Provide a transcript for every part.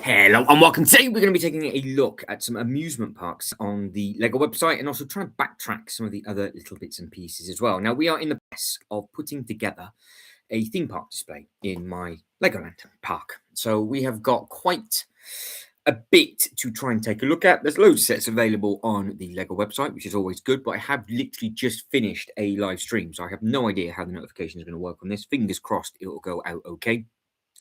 Hello and welcome. Today we're going to be taking a look at some amusement parks on the Lego website and also try and backtrack some of the other little bits and pieces as well. Now we are in the process of putting together a theme park display in my Legoland park. So we have got quite a bit to try and take a look at. There's loads of sets available on the Lego website, which is always good, but I have literally just finished a live stream, so I have no idea how the notification is going to work on this. Fingers crossed it will go out okay.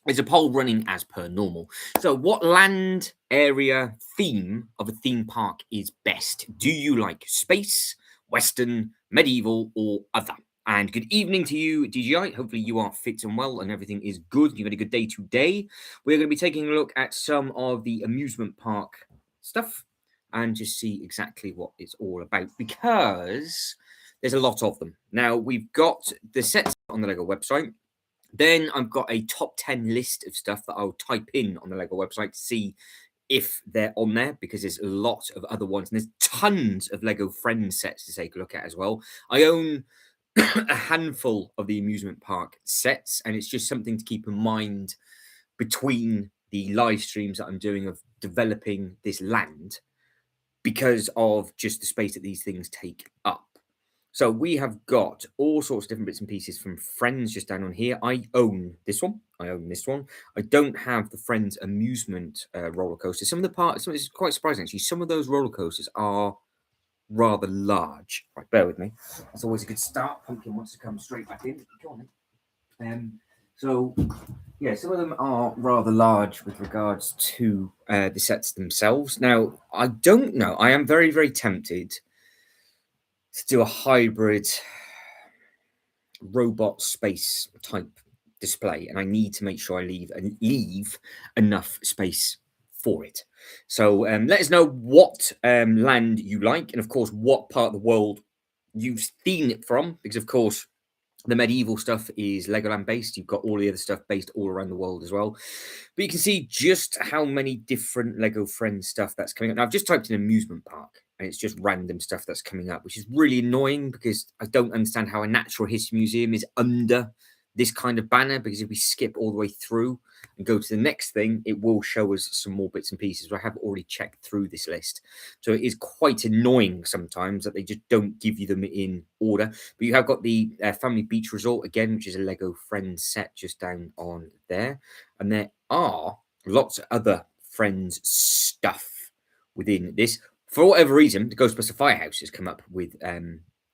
There's a poll running as per normal. So what land, area, theme of a theme park is best? Do you like space, western, medieval, or other? And good evening to you, DJI. Hopefully you are fit and well and everything is good. You've had a good day today. We're going to be taking a look at some of the amusement park stuff and just see exactly what it's all about, because there's a lot of them. Now, we've got the sets on the Lego website. Then I've got a top 10 list of stuff that I'll type in on the Lego website to see if they're on there, because there's a lot of other ones. And there's tons of Lego Friends sets to take a look at as well. I own a handful of the amusement park sets, and it's just something to keep in mind between the live streams that I'm doing of developing this land, because of just the space that these things take up. So we have got all sorts of different bits and pieces from Friends just down on here. I own this one. I own this one. I don't have the Friends amusement roller coaster. Some of the parts, it's quite surprising actually. Some of those roller coasters are rather large. Right, bear with me. That's always a good start. Pumpkin wants to come straight back in. Go on then. So yeah, some of them are rather large with regards to the sets themselves. Now, I don't know. I am very, very tempted to do a hybrid robot space type display, and I need to make sure I leave enough space for it. So let us know what land you like, and of course what part of the world you've seen it from, because of course the medieval stuff is Legoland based. You've got all the other stuff based all around the world as well. But you can see just how many different Lego Friends stuff that's coming up. Now, I've just typed in amusement park, and it's just random stuff that's coming up, which is really annoying because I don't understand how a natural history museum is under this kind of banner, because if we skip all the way through and go to the next thing, it will show us some more bits and pieces. I have already checked through this list. So it is quite annoying sometimes that they just don't give you them in order. But you have got the Family Beach Resort again, which is a Lego Friends set just down on there. And there are lots of other Friends stuff within this. For whatever reason, the Ghostbuster Firehouse has come up with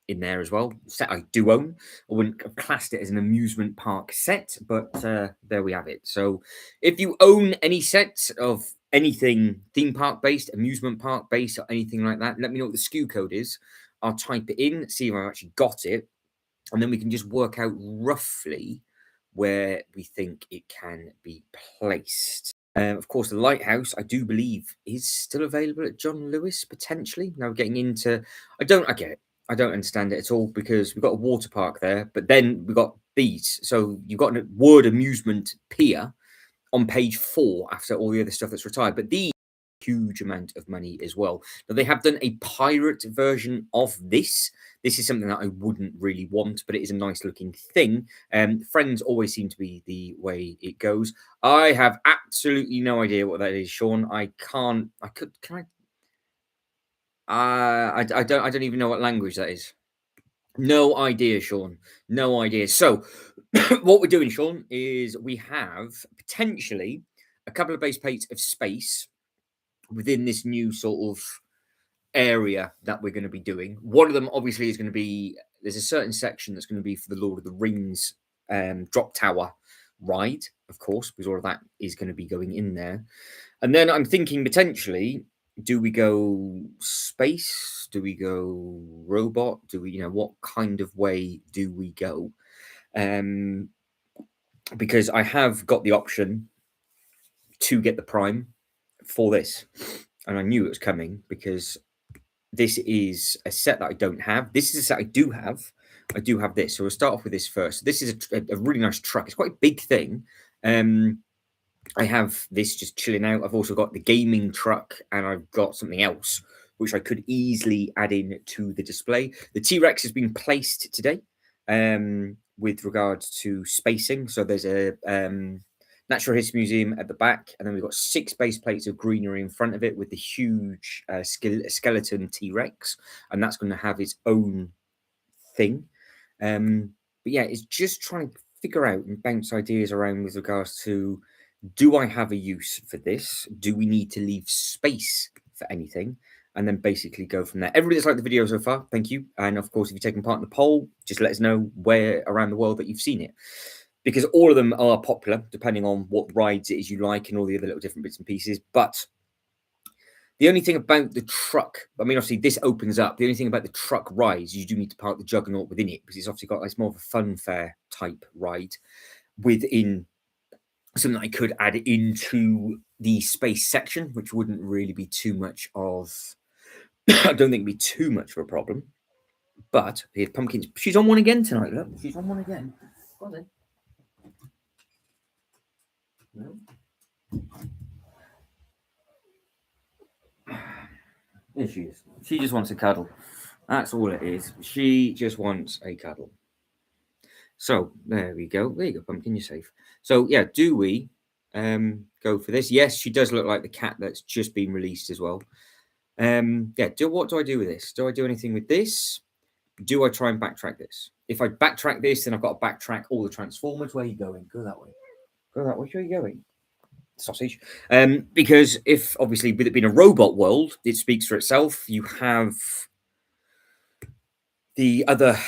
in there as well. Set I do own. I wouldn't have classed it as an amusement park set, but there we have it. So if you own any sets of anything theme park based, amusement park based, or anything like that, let me know what the SKU code is. I'll type it in, see if I've actually got it, and then we can just work out roughly where we think it can be placed. Of course, the lighthouse, I do believe, is still available at John Lewis, potentially. Now we're getting into... I get it. I don't understand it at all, because we've got a water park there, but then we've got these. So you've got a word amusement pier on page 4 after all the other stuff that's retired. But these huge amount of money as well. Now they have done a pirate version of this. This is something that I wouldn't really want, but it is a nice looking thing. Friends always seem to be the way it goes. I have absolutely no idea what that is, Sean. I don't even know what language that is. No idea, Sean. No idea. So what we're doing, Sean, is we have potentially a couple of base plates of space within this new sort of area that we're going to be doing. One of them obviously is going to be, there's a certain section that's going to be for the Lord of the Rings drop tower ride, of course, because all of that is going to be going in there. And then I'm thinking potentially, do we go space? Do we go robot? Do we, what kind of way do we go? Because I have got the option to get the Prime for this, and I knew it was coming because this is a set that I don't have. This is a set I do have. I do have this. So we'll start off with this first. This is a really nice truck. It's quite a big thing. I have this just chilling out. I've also got the gaming truck, and I've got something else which I could easily add in to the display. The T-Rex has been placed today with regards to spacing. So there's a Natural History Museum at the back, and then we've got 6 base plates of greenery in front of it with the huge skeleton T-Rex, and that's going to have its own thing. But yeah, it's just trying to figure out and bounce ideas around with regards to, do I have a use for this? Do we need to leave space for anything? And then basically go from there. Everybody that's liked the video so far, thank you. And of course, if you've taken part in the poll, just let us know where around the world that you've seen it. Because all of them are popular, depending on what rides it is you like and all the other little different bits and pieces. But the only thing about the truck, I mean, obviously this opens up. The only thing about the truck rides, you do need to park the Juggernaut within it, because it's obviously got, it's more of a fun fair type ride within something that I could add into the space section, which wouldn't really be too much of, I don't think it'd be too much of a problem. But here's Pumpkins. She's on one again tonight. Look, she's on one again. Go on then. No. There she is. She just wants a cuddle. That's all it is. She just wants a cuddle. So there we go. There you go, Pumpkin. You're safe. So yeah, do we go for this? Yes, she does look like the cat that's just been released as well. Yeah. What do I do with this? Do I do anything with this? Do I try and backtrack this? If I backtrack this, then I've got to backtrack all the Transformers. Where are you going? Go that way. Go that way. Where are you going? Sausage. Because if obviously with it being a robot world, it speaks for itself. You have the other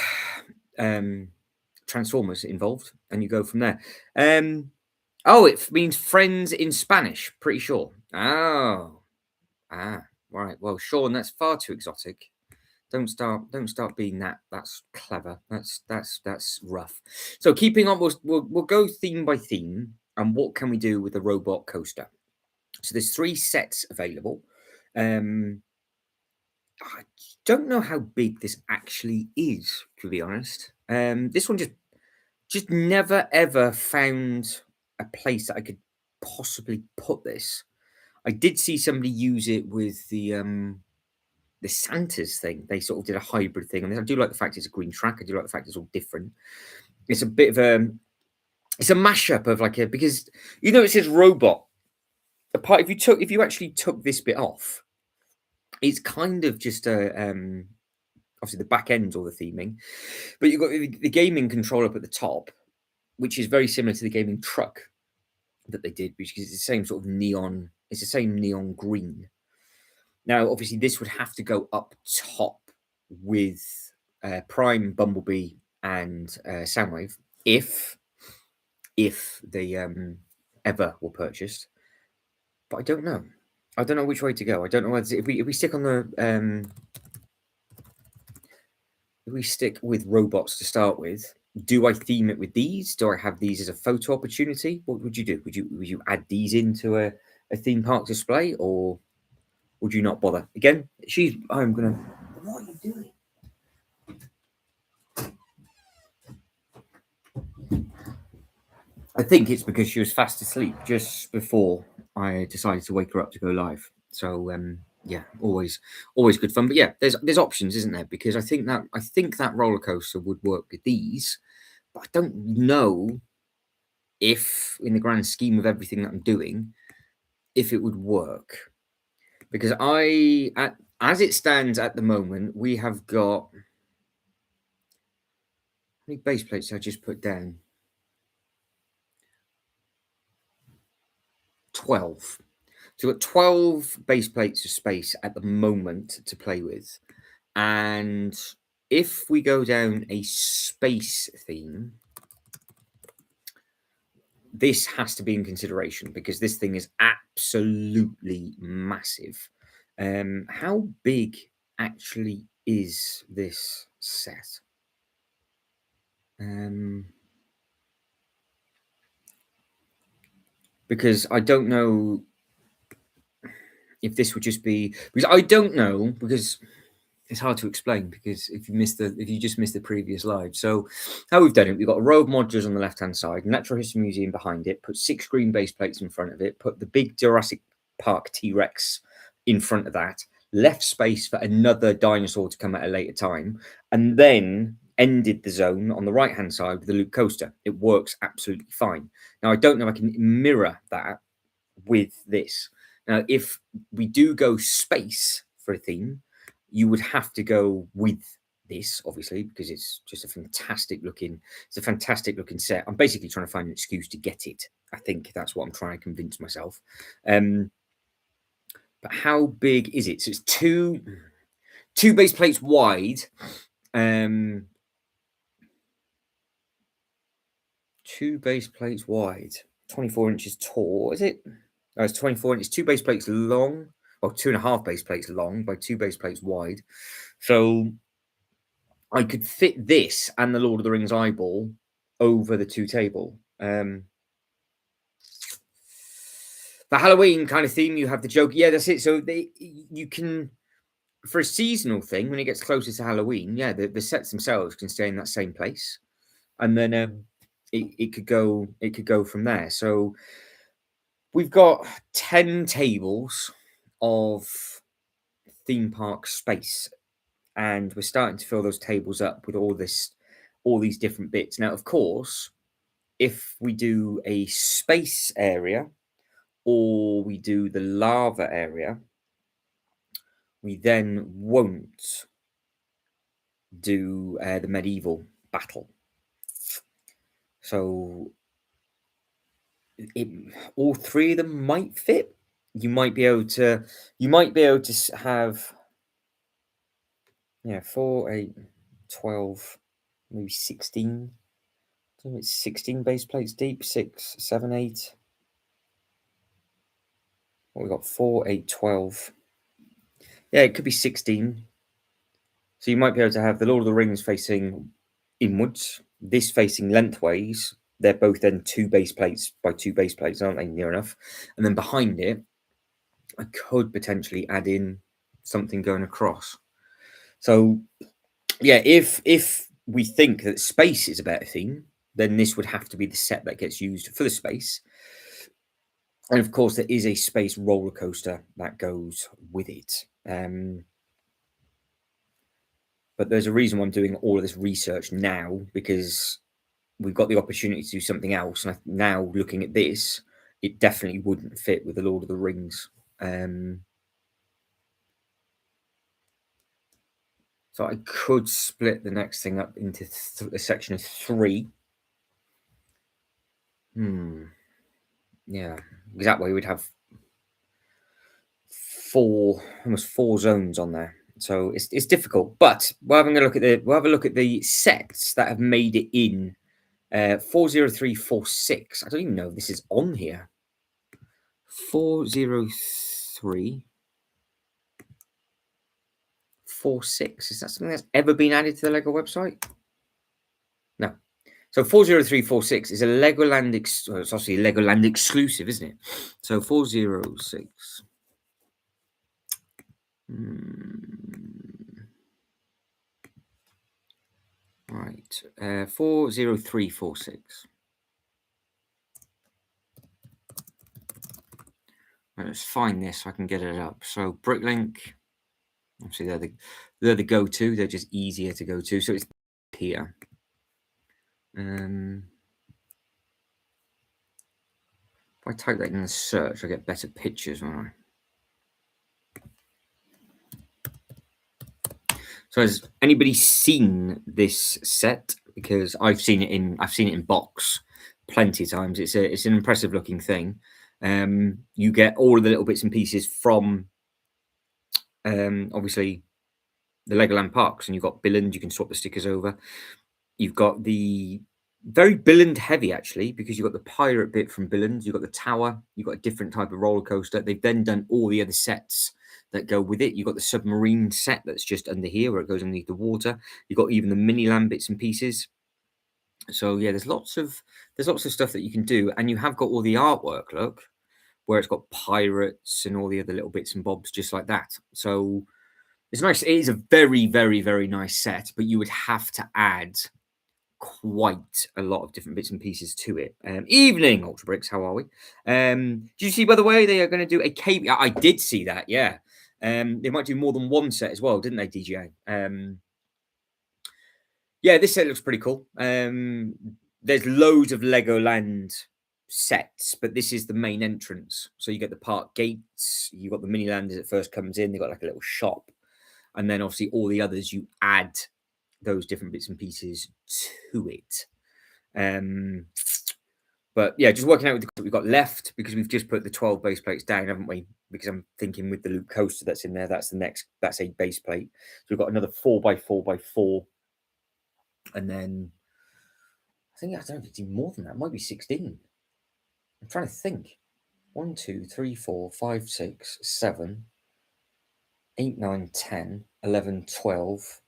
Transformers involved, and you go from there. Oh, it means friends in Spanish. Pretty sure. Oh, right. Well, Sean, that's far too exotic. Don't start being that. That's clever. That's rough. So keeping on, we'll go theme by theme. And what can we do with the robot coaster? So there's 3 sets available. I don't know how big this actually is, to be honest. This one just never ever found a place that I could possibly put this. I did see somebody use it with the Santa's thing. They sort of did a hybrid thing, and I do like the fact it's a green track. I do like the fact it's all different. It's a bit of it's a mashup of like because it says robot. Apart, if you actually took this bit off, it's kind of just a obviously the back end or the theming, but you've got the gaming control up at the top, which is very similar to the gaming truck that they did, because it's the same sort of neon. It's the same neon green. Now, obviously, this would have to go up top with Prime, Bumblebee, and Soundwave if they ever were purchased. But I don't know. I don't know which way to go. I don't know whether if we stick on the if we stick with robots to start with. Do I theme it with these? Do I have these as a photo opportunity? What would you do? Would you add these into a theme park display, or would you not bother? Again, I'm gonna. What are you doing? I think it's because she was fast asleep just before I decided to wake her up to go live. So yeah, always good fun. But yeah, there's options, isn't there? Because I think that roller coaster would work with these, but I don't know if, in the grand scheme of everything that I'm doing, if it would work. Because as it stands at the moment, we have got, how many base plates I just put down? 12. So we've got 12 base plates of space at the moment to play with. And if we go down a space theme, this has to be in consideration, because this thing is absolutely massive. How big actually is this set? Because I don't know if this would just be, because I don't know, because it's hard to explain, because if you just missed the previous live. So how we've done it, we've got a row of modulars on the left hand side, Natural History Museum behind it, put 6 green base plates in front of it, put the big Jurassic Park T-Rex in front of that, left space for another dinosaur to come at a later time, and then ended the zone on the right hand side with the loop coaster. It works absolutely fine. Now I don't know if I can mirror that with this. Now, if we do go space for a theme, you would have to go with this, obviously, because it's just a fantastic looking, it's a fantastic looking set. I'm basically trying to find an excuse to get it. I think that's what I'm trying to convince myself. But how big is it? So it's two base plates wide. Two base plates wide, 24 inches tall. Is it? Oh, it's 24 inches. Two base plates long, or 2.5 base plates long by two base plates wide. So I could fit this and the Lord of the Rings eyeball over the two table. The Halloween kind of theme, you have the joke. Yeah, that's it. So you can, for a seasonal thing, when it gets closer to Halloween, yeah, the sets themselves can stay in that same place, and then it could go from there. So we've got 10 tables of theme park space, and we're starting to fill those tables up with all these different bits. Now, of course, if we do a space area or we do the lava area, we then won't do the medieval battle. So all three of them might fit. You might be able to have 4, 8, 12, maybe 16. I think it's 16 base plates deep, 6, 7, 8. What we got? 4, 8, 12. Yeah, it could be 16. So you might be able to have the Lord of the Rings facing inwards, this facing lengthways. They're both then two base plates by two base plates, aren't they? Near enough. And then behind it, I could potentially add in something going across. So yeah, if we think that space is a better theme, then this would have to be the set that gets used for the space. And of course, there is a space roller coaster that goes with it. But there's a reason why I'm doing all of this research now, because we've got the opportunity to do something else. And now looking at this, it definitely wouldn't fit with the Lord of the Rings. So I could split the next thing up into a section of 3. Yeah, because that way we'd have almost 4 zones on there. So it's difficult. But we're having a look at the sets that have made it in 40346. I don't even know if this is on here. 40346. Is that something that's ever been added to the Lego website? No. So 40346 is a Legoland. It's obviously a Legoland exclusive, isn't it? So 406. Right. 40346. Right, let's find this so I can get it up. So Bricklink. Obviously, they're the go-to. They're just easier to go to. So it's here. If I type that in the search, I get better pictures, won't I? So has anybody seen this set? Because I've seen it in box plenty of times. It's an impressive looking thing. You get all of the little bits and pieces from obviously the Legoland parks, and you've got Billund. You can swap the stickers over. You've got the very Billund heavy, actually, because you've got the pirate bit from Billund. You've got the tower. You've got a different type of roller coaster. They've then done all the other sets that go with it. You've got the submarine set that's just under here, where it goes underneath the water. You've got even the Miniland bits and pieces. So yeah, there's lots of stuff that you can do, and you have got all the artwork. Look, where it's got pirates and all the other little bits and bobs, just like that. So it's nice. It is a very, very, very nice set, but you would have to add quite a lot of different bits and pieces to it. Evening, Ultra Bricks, how are we? Did you see, by the way, they are going to do a cave? I did see that, yeah. They might do more than one set as well, didn't they, DJ? Yeah, this set looks pretty cool. There's loads of Legoland sets, but this is the main entrance. So you get the park gates, you got the Miniland as it first comes in, they got like a little shop, and then obviously all the others you add those different bits and pieces to it. But yeah, just working out with the we've got left because we've just put the 12 base plates down, haven't we? Because I'm thinking with the loop coaster that's in there, that's the next, that's a base plate. So we've got another 4x4x4, and then I don't know if it's even more than that. It might be 16. I'm trying to think. 1, 2, 3, 4, 5, 6, 7, 8, 9, 10, 11, 12.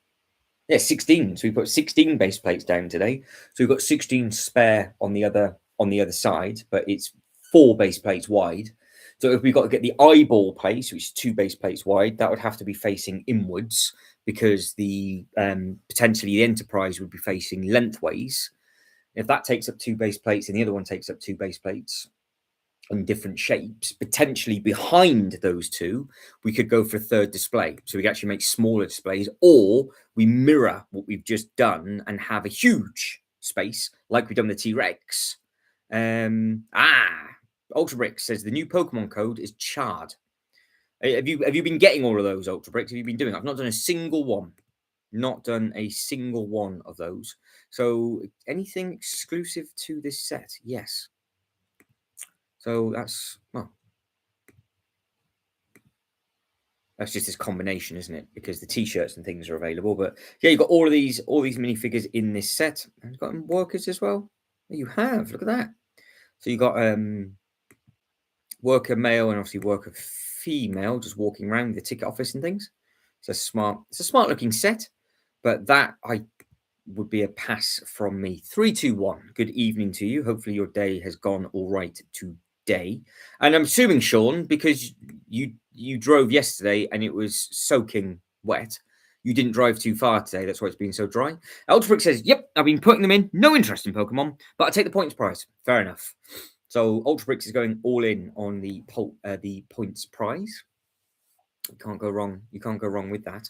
Yeah, 16. So we put 16 base plates down today. So we've got 16 spare on the other side, but it's 4 base plates wide. So if we've got to get the eyeball place, which is 2 base plates wide, that would have to be facing inwards because the potentially the Enterprise would be facing lengthways. If that takes up 2 base plates and the other one takes up 2 base plates in different shapes, potentially behind those two, we could go for a third display. So we actually make smaller displays, or we mirror what we've just done and have a huge space like we've done with the T-Rex. Ultra Brick says the new Pokemon code is Chard. Have you been getting all of those Ultra Bricks? Have you been doing? I've not done a single one. Not done a single one of those. So anything exclusive to this set? Yes. So that's, well, that's just this combination, isn't it? Because the t-shirts and things are available. But yeah, you've got all these minifigures in this set. And you've got workers as well. You have, look at that. So you've got worker male and obviously worker female just walking around the ticket office and things. It's a smart looking set. But that would be a pass from me. 3, 2, 1. Good evening to you. Hopefully your day has gone all right today. And I'm assuming, Sean, because you drove yesterday and it was soaking wet, you didn't drive too far today. That's why it's been so dry. Ultrabrick says, yep, I've been putting them in. No interest in Pokemon, but I take the points prize. Fair enough. So Ultrabricks is going all in on the points prize. You can't go wrong. You can't go wrong with that.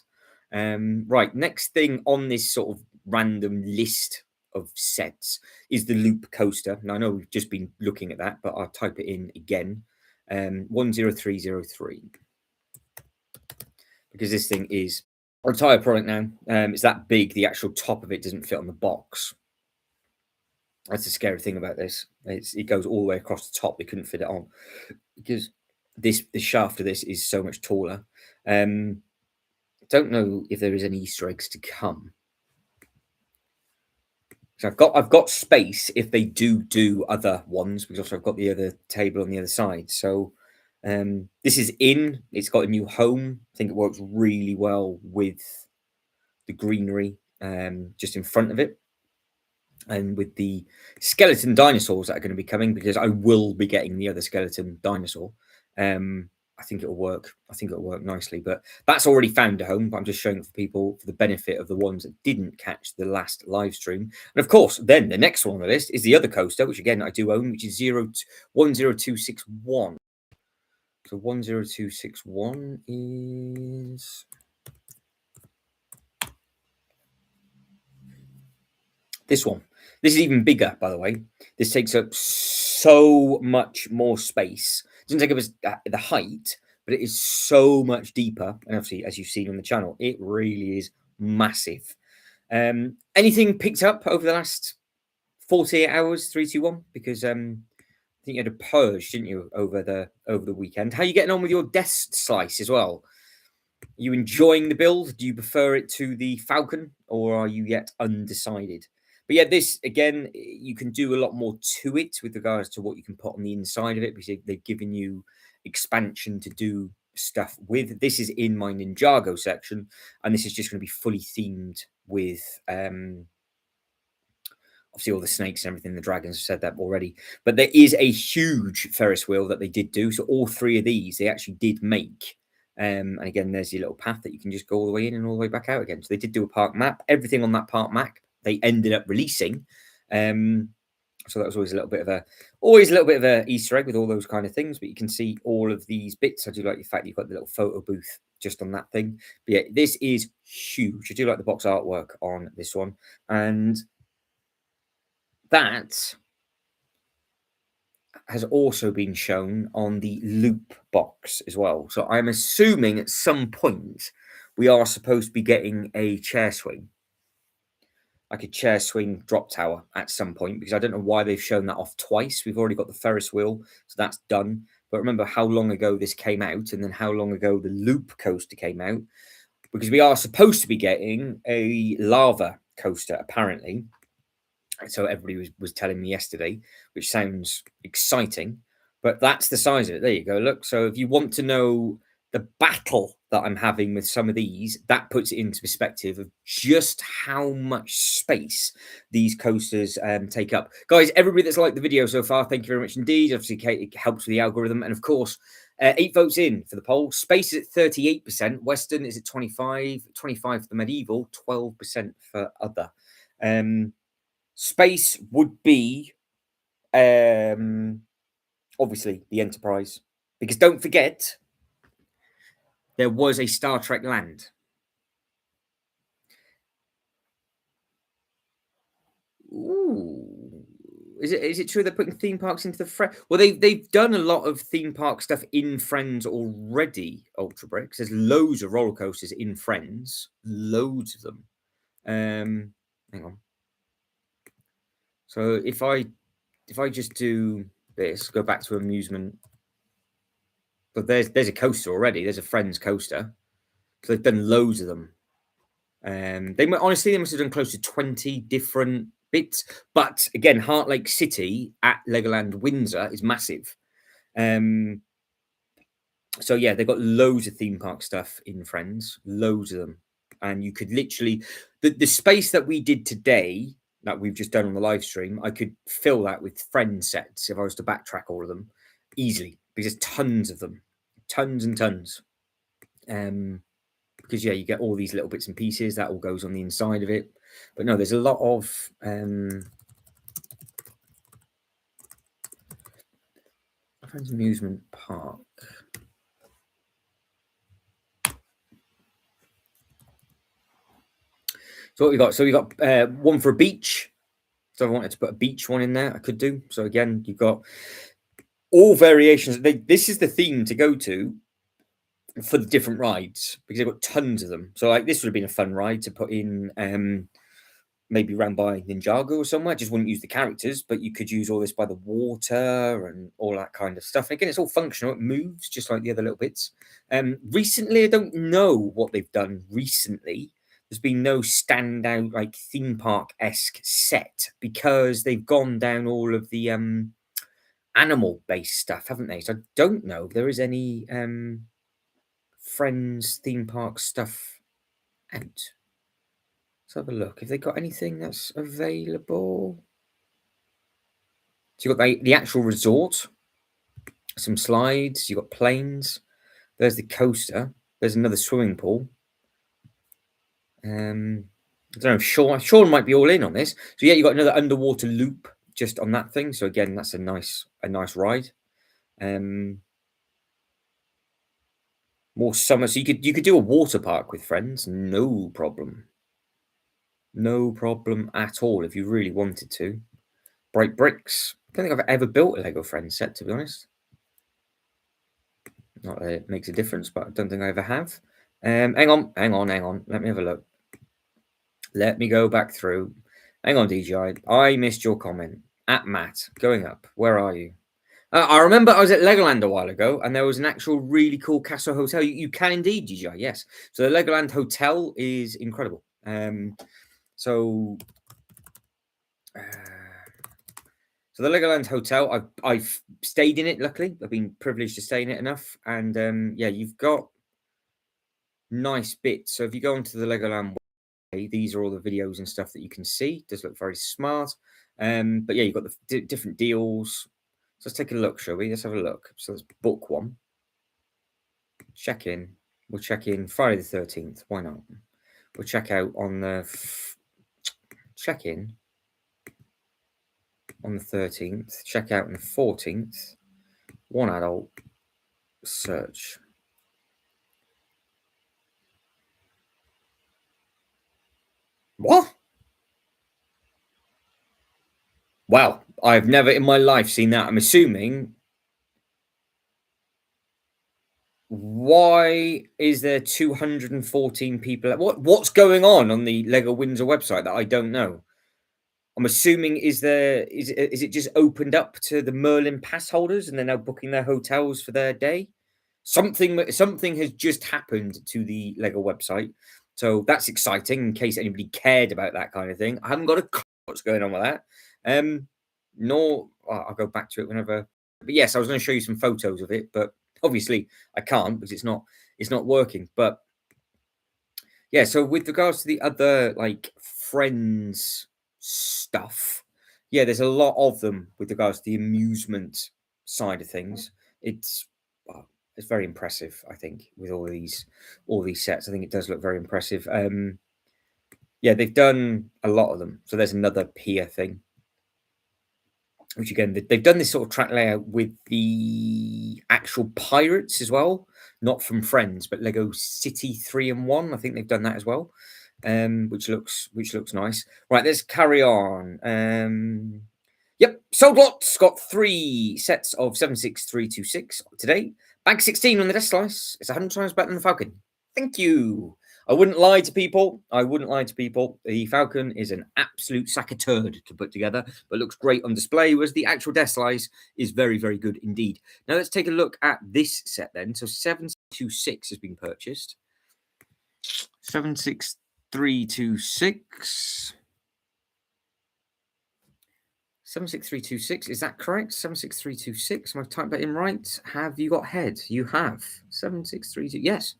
Right, next thing on this sort of random list of sets is the loop coaster. Now I know we've just been looking at that, but I'll type it in again. 10303. Because this thing is a entire product now. It's that big, the actual top of it doesn't fit on the box. That's the scary thing about this. It goes all the way across the top. They couldn't fit it on because the shaft of this is so much taller. Don't know if there is any Easter eggs to come. So I've got space if they do other ones, because also I've got the other table on the other side. So this is in. It's got a new home. I think it works really well with the greenery just in front of it, and with the skeleton dinosaurs that are going to be coming, because I will be getting the other skeleton dinosaur. I think it'll work. I think it'll work nicely. But that's already found a home. But I'm just showing it for people for the benefit of the ones that didn't catch the last live stream. And of course, then the next one on the list is the other coaster, which again I do own, which is 10261. So 10261 is this one. This is even bigger, by the way. This takes up so much more space. It doesn't take up the height, but it is so much deeper. And obviously, as you've seen on the channel, it really is massive. Anything picked up over the last 48 hours, 3, 2, 1? Because I think you had a purge, didn't you, over the weekend? How are you getting on with your death slice as well? Are you enjoying the build? Do you prefer it to the Falcon, or are you yet undecided? But yeah, this, again, you can do a lot more to it with regards to what you can put on the inside of it, because they've given you expansion to do stuff with. This is in my Ninjago section, and this is just going to be fully themed with obviously all the snakes and everything. The dragons have said that already. But there is a huge Ferris wheel that they did do. So all 3 of these, they actually did make. And again, there's your little path that you can just go all the way in and all the way back out again. So they did do a park map. Everything on that park map they ended up releasing. I So that was always a little bit of a Easter egg with all those kind of things. But you can see all of these bits. I do like the fact you've got the little photo booth just on that thing. But yeah, this is huge. I do like the box artwork on this one, and that has also been shown on the loop box as well. So I'm assuming at some point we are supposed to be getting a chair swing, like a chair swing drop tower at some point, because I don't know why they've shown that off twice. We've already got the Ferris wheel, so that's done. But remember how long ago this came out, and then how long ago the loop coaster came out, because we are supposed to be getting a lava coaster, apparently. So everybody was telling me yesterday, which sounds exciting, but that's the size of it. There you go. Look, so if you want to know the battle that I'm having with some of these, that puts it into perspective of just how much space these coasters take up. Guys, everybody that's liked the video so far, thank you very much indeed. Obviously, it helps with the algorithm. And of course, 8 votes in for the poll. Space is at 38%. Western is at 25, 25 for the medieval, 12% for other. Space would be obviously the Enterprise, because don't forget there was a Star Trek land. Ooh, is it true they're putting theme parks into the Well, they've done a lot of theme park stuff in Friends already. Ultra Bricks. There's loads of roller coasters in Friends, loads of them. Hang on. So if I just do this, go back to Amusement. But there's a coaster already. There's a Friends coaster. So they've done loads of them. They must have done close to 20 different bits. But again, Heart Lake City at Legoland Windsor is massive. So yeah, they've got loads of theme park stuff in Friends, loads of them. And you could literally the space that we did today, that we've just done on the live stream, I could fill that with Friends sets if I was to backtrack all of them easily, because there's tons of them, tons and tons. Because yeah, you get all these little bits and pieces that all goes on the inside of it. But no, there's a lot of Friends Amusement Park. So what we got? So we got one for a beach. So if I wanted to put a beach one in there, I could do. So again, you've got all variations. This is the theme to go to for the different rides, because they've got tons of them. So like this would have been a fun ride to put in, maybe around by Ninjago or somewhere. Just wouldn't use the characters, but you could use all this by the water and all that kind of stuff. And again, it's all functional. It moves just like the other little bits. Recently, I don't know what they've done recently. There's been no standout like theme park-esque set, because they've gone down all of the animal-based stuff, haven't they? So I don't know if there is any Friends theme park stuff out. Let's have a look. Have they got anything that's available? So you've got the actual resort, some slides, you've got planes. There's the coaster. There's another swimming pool. I don't know. Sean might be all in on this. So yeah, you've got another underwater loop just on that thing. So again, that's a nice ride. More summer. So you could do a water park with Friends, no problem. No problem at all if you really wanted to. Bright bricks. I don't think I've ever built a Lego Friends set, to be honest. Not that it makes a difference, but I don't think I ever have. Hang on. Let me have a look. Let me go back through. Hang on, DJI. I missed your comment. At Matt, going up. Where are you? I remember I was at Legoland a while ago, and there was an actual really cool castle hotel. You can indeed, DJI, yes. So the Legoland Hotel is incredible. So the Legoland Hotel, I've stayed in it, luckily. I've been privileged to stay in it enough. And yeah, you've got nice bits. So if you go onto the Legoland way, these are all the videos and stuff that you can see. It does look very smart. But yeah, you've got the different deals. So let's take a look, shall we? Let's have a look. So let's book one. Check in. We'll check in Friday the 13th. Why not? We'll check out on the check in on the 13th, check out on the 14th, one adult, search. What? Wow, I've never in my life seen that. I'm assuming. Why is there 214 people? What's going on the Lego Windsor website that I don't know? I'm assuming is it just opened up to the Merlin pass holders and they're now booking their hotels for their day? Something has just happened to the Lego website, so that's exciting. In case anybody cared about that kind of thing, I haven't got a clue what's going on with that. Nor I'll go back to it whenever. But yes, I was going to show you some photos of it, but obviously I can't because it's not working. But yeah, so with regards to the other like friends stuff, yeah, there's a lot of them with regards to the amusement side of things. It's it's very impressive, I think, with all these sets. I think it does look very impressive. Yeah, they've done a lot of them. So there's another pier thing, which again they've done this sort of track layout with the actual pirates as well, not from Friends, but Lego City 3 and 1. I think they've done that as well, which looks nice. Right, let's carry on. Yep, sold lots. Got 3 sets of 76326 today. Bag 16 on the desk slice. It's 100 times better than the Falcon. Thank you. I wouldn't lie to people. The Falcon is an absolute sack of turd to put together, but looks great on display, whereas the actual desk slice is very, very good indeed. Now let's take a look at this set then. So 726 has been purchased. 76326. 76326, is that correct? 76326. Am I typed that in right? Have you got head? You have. 7632. Yes.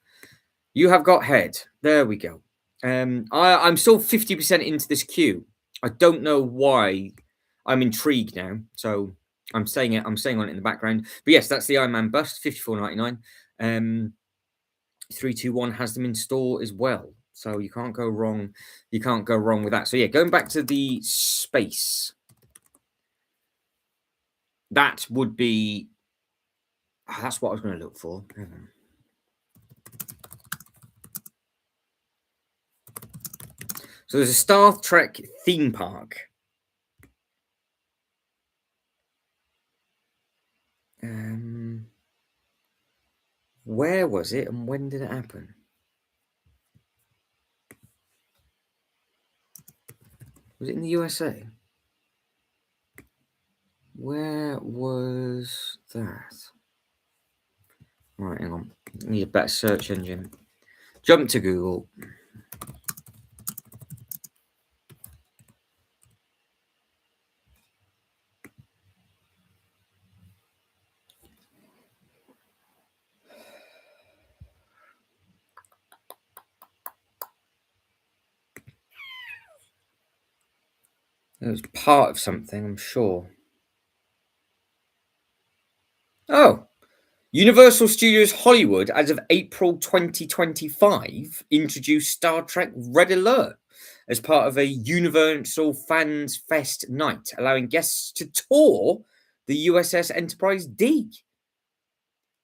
You have got head. There we go. I'm still 50% into this queue. I don't know why. I'm intrigued now. So I'm saying it. I'm saying on it in the background. But yes, that's the Iron Man bust, 54.99. 321 has them in store as well. So you can't go wrong. You can't go wrong with that. So yeah, going back to the space. That would be. That's what I was going to look for. So there's a Star Trek theme park. Where was it and when did it happen? Was it in the USA? Where was that? Right, hang on. I need a better search engine. Jump to Google. It was part of something, I'm sure. Oh, Universal Studios Hollywood, as of April 2025, introduced Star Trek Red Alert as part of a Universal Fans Fest night, allowing guests to tour the USS Enterprise D.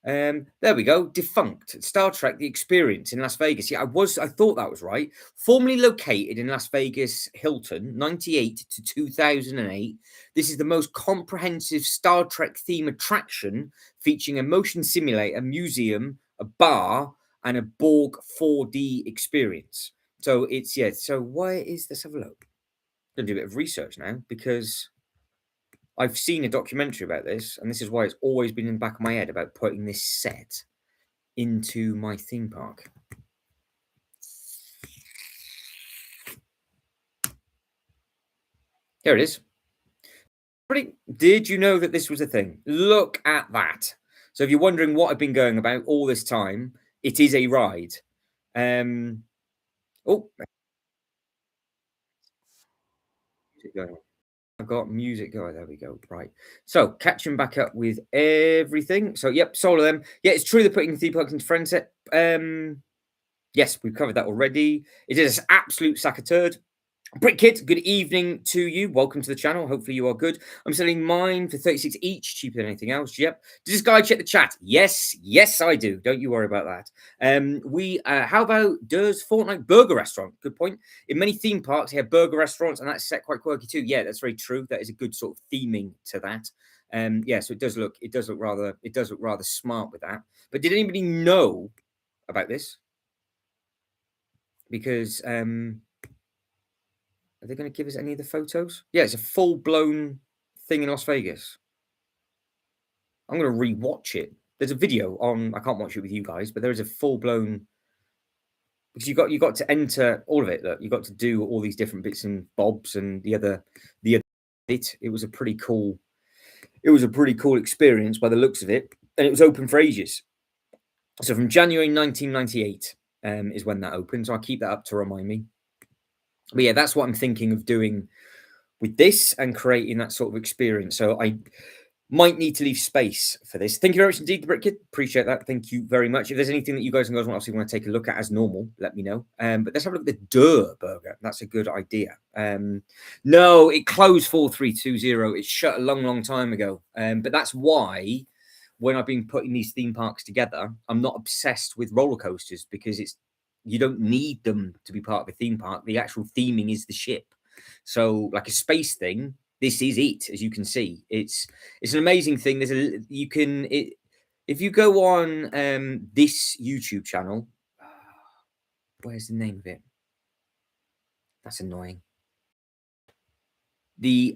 There we go. Defunct Star Trek: The Experience in Las Vegas. Yeah, I thought that was right. Formerly located in Las Vegas Hilton, 98 to 2008. This is the most comprehensive Star Trek theme attraction, featuring a motion simulator, museum, a bar, and a Borg 4D experience. So it's So why is this? Have a look. I'm gonna do a bit of research now because I've seen a documentary about this, and this is why it's always been in the back of my head about putting this set into my theme park. Here it is. Did you know that this was a thing? Look at that. So if you're wondering what I've been going about all this time, it is a ride. Oh, I've got music going. There we go. Right. So catching back up with everything. So yep, sold of them. Yeah, it's true they're putting theme parks into friend set. Yes, we've covered that already. It is an absolute sack of turd. Brick Kid, good evening to you. Welcome to the channel. Hopefully you are good. I'm selling mine for 36 each, cheaper than anything else. Yep. Does this guy check the chat? Yes, yes, I do. Don't you worry about that. How about Dur's Fortnite Burger Restaurant? Good point. In many theme parks, they have burger restaurants, and that's set quite quirky too. Yeah, that's very true. That is a good sort of theming to that. Yeah, so it does look rather smart with that. But did anybody know about this? Because are they going to give us any of the photos? Yeah, it's a full-blown thing in Las Vegas. I'm going to re-watch it. There's a video on. I can't watch it with you guys, but there is a full-blown, because you got to enter all of it. Look, you got to do all these different bits and bobs, and the other bit. It was a pretty cool. It was a pretty cool experience by the looks of it, and it was open for ages. So from January 1998 is when that opened. So I'll keep that up to remind me. But yeah, that's what I'm thinking of doing with this and creating that sort of experience. So I might need to leave space for this. Thank you very much indeed, the Brick Kid. Appreciate that. Thank you very much. If there's anything that you guys and girls obviously want to take a look at as normal, let me know. But let's have a look at the Durr burger. That's a good idea. No, it closed 4320. It shut a long time ago. But that's why when I've been putting these theme parks together, I'm not obsessed with roller coasters, because you don't need them to be part of a theme park. The actual theming is the ship. So like a space thing, this is it. As you can see, it's an amazing thing. If you go on this YouTube channel, where's the name of it? That's annoying. The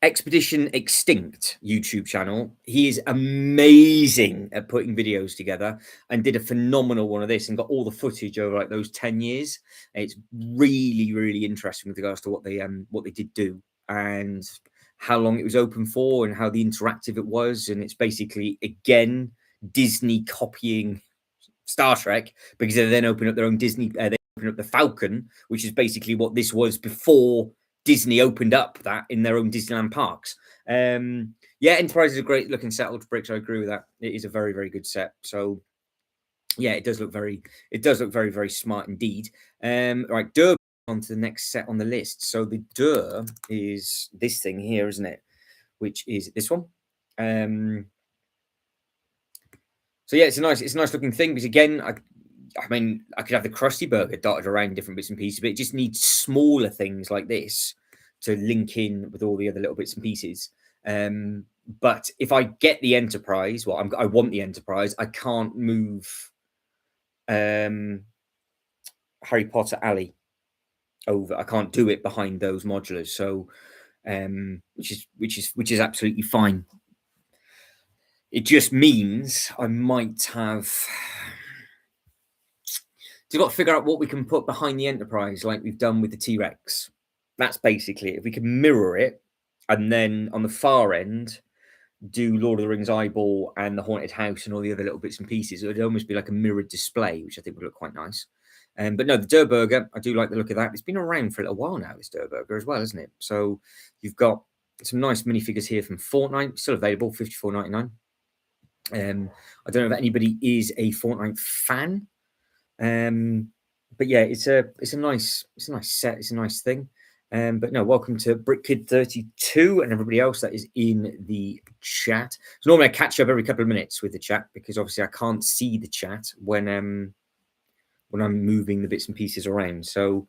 Expedition Extinct YouTube channel. He is amazing at putting videos together, and did a phenomenal one of this and got all the footage over like those 10 years. It's really interesting with regards to what they did do, and how long it was open for, and how the interactive it was. And it's basically, again, Disney copying Star Trek, because they then open up their own Disney. They open up the Falcon, which is basically what this was before Disney opened up that in their own Disneyland parks. Yeah, Enterprise is a great looking set. Ultra Bricks, I agree with that. It is a very good set. So yeah, it does look very smart indeed. Right, Durr, on to the next set on the list. So the Durr is this thing here, isn't it? Which is this one. So yeah, it's a nice looking thing, because again, I mean, I could have the Krusty Burger dotted around different bits and pieces, but it just needs smaller things like this to link in with all the other little bits and pieces. But if I get the Enterprise, well, I want the Enterprise. I can't move Harry Potter Alley over. I can't do it behind those modulars. So, which is absolutely fine. It just means I might have. So we've got to figure out what we can put behind the Enterprise, like we've done with the T-Rex. That's basically it. If we can mirror it, and then on the far end, do Lord of the Rings Eyeball and the Haunted House and all the other little bits and pieces, it would almost be like a mirrored display, which I think would look quite nice. But no, the Durr Burger, I do like the look of that. It's been around for a little while now, this Durr Burger as well, isn't it? So you've got some nice minifigures here from Fortnite, still available, $54.99. I don't know if anybody is a Fortnite fan. But yeah, it's a nice set. It's a nice thing. But no, welcome to Brick Kid 32 and everybody else that is in the chat. So normally I catch up every couple of minutes with the chat, because obviously I can't see the chat when I'm moving the bits and pieces around. So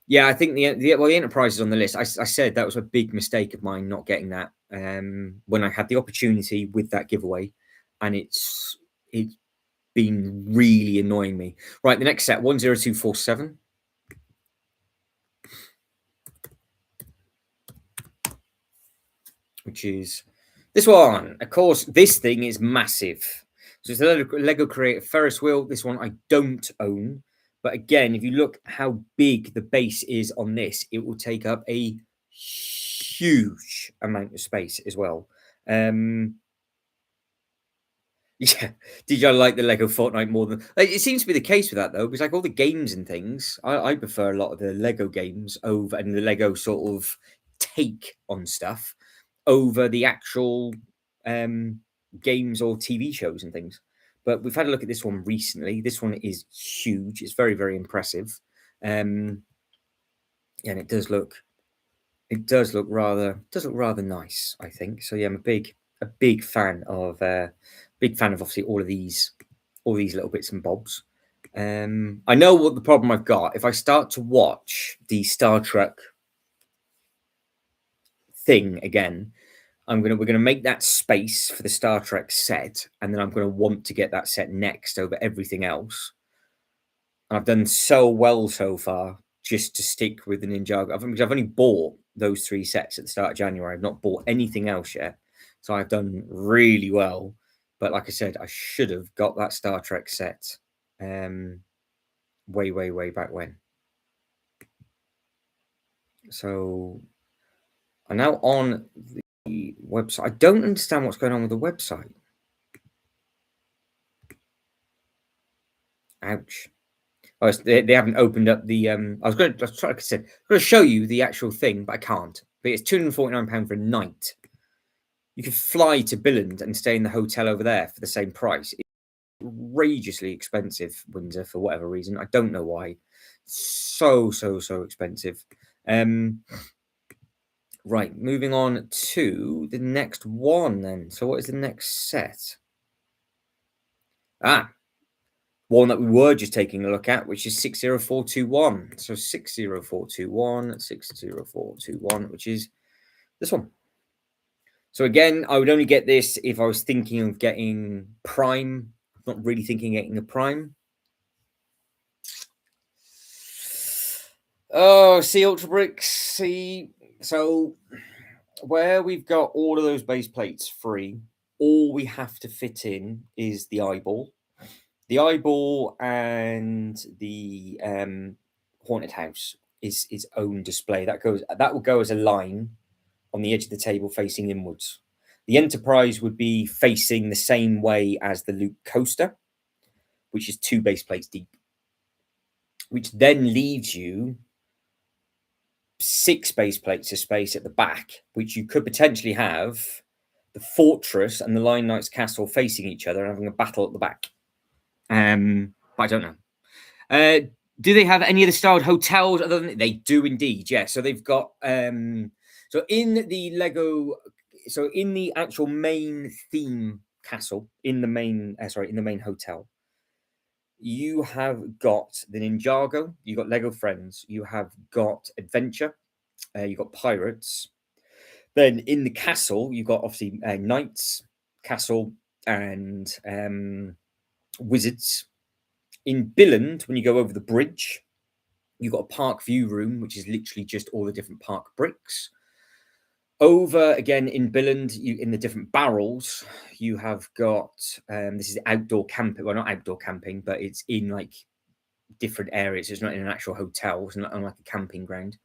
yeah, I think the Enterprise is on the list. I said that was a big mistake of mine not getting that when I had the opportunity with that giveaway, and it's been really annoying me. Right, the next set, 10247. Which is this one. Of course, this thing is massive. So it's a Lego Creator Ferris wheel. This one I don't own. But again, if you look how big the base is on this, it will take up a huge amount of space as well. Yeah, did I like the Lego Fortnite more than it seems to be the case with that though? Because like all the games and things, I prefer a lot of the Lego games over, and the Lego sort of take on stuff over the actual games or TV shows and things. But we've had a look at this one recently. This one is huge. It's very impressive. Yeah, and it does look rather nice, I think. So yeah, I'm a big fan of obviously all these little bits and bobs. I know what the problem I've got. If I start to watch the Star Trek thing again, we're gonna make that space for the Star Trek set, and then I'm gonna want to get that set next over everything else. And I've done so well so far just to stick with the Ninjago. I've only bought those three sets at the start of January. I've not bought anything else yet, so I've done really well. But like I said, I should have got that Star Trek set way, way, way back when. So I'm now on the website. I don't understand what's going on with the website. Ouch. Oh, they haven't opened up the. I was going to try. Like I said, I'm going to show you the actual thing, but I can't. But it's £249 for a night. You could fly to Billund and stay in the hotel over there for the same price. It's outrageously expensive, Windsor, for whatever reason. I don't know why. So expensive. Right, moving on to the next one then. So what is the next set? One that we were just taking a look at, which is 60421. So 60421, which is this one. So again, I would only get this if I was thinking of getting Prime. I'm not really thinking of getting a Prime. Oh, see Ultra Bricks. See, so where we've got all of those base plates free, all we have to fit in is the eyeball. The eyeball and the haunted house is its own display. That will go as a line on the edge of the table facing inwards. The Enterprise would be facing the same way as the Luke coaster, which is 2 base plates deep, which then leaves you 6 base plates of space at the back, which you could potentially have the Fortress and the Line Knight's castle facing each other and having a battle at the back. But I don't know. Do they have any other styled hotels other than they do indeed? Yeah. So they've got so in the Lego, so in the actual main theme castle, in the main hotel, you have got the Ninjago, you got Lego Friends, you have got Adventure, you got Pirates. Then in the castle, you got obviously Knights, Castle, and Wizards. In Billund, when you go over the bridge, you've got a park view room, which is literally just all the different park bricks. Over again in Billund, in the different barrels, you have got this is outdoor camping. Well, not outdoor camping, but it's in like different areas. It's not in an actual hotel. It's not like a camping ground.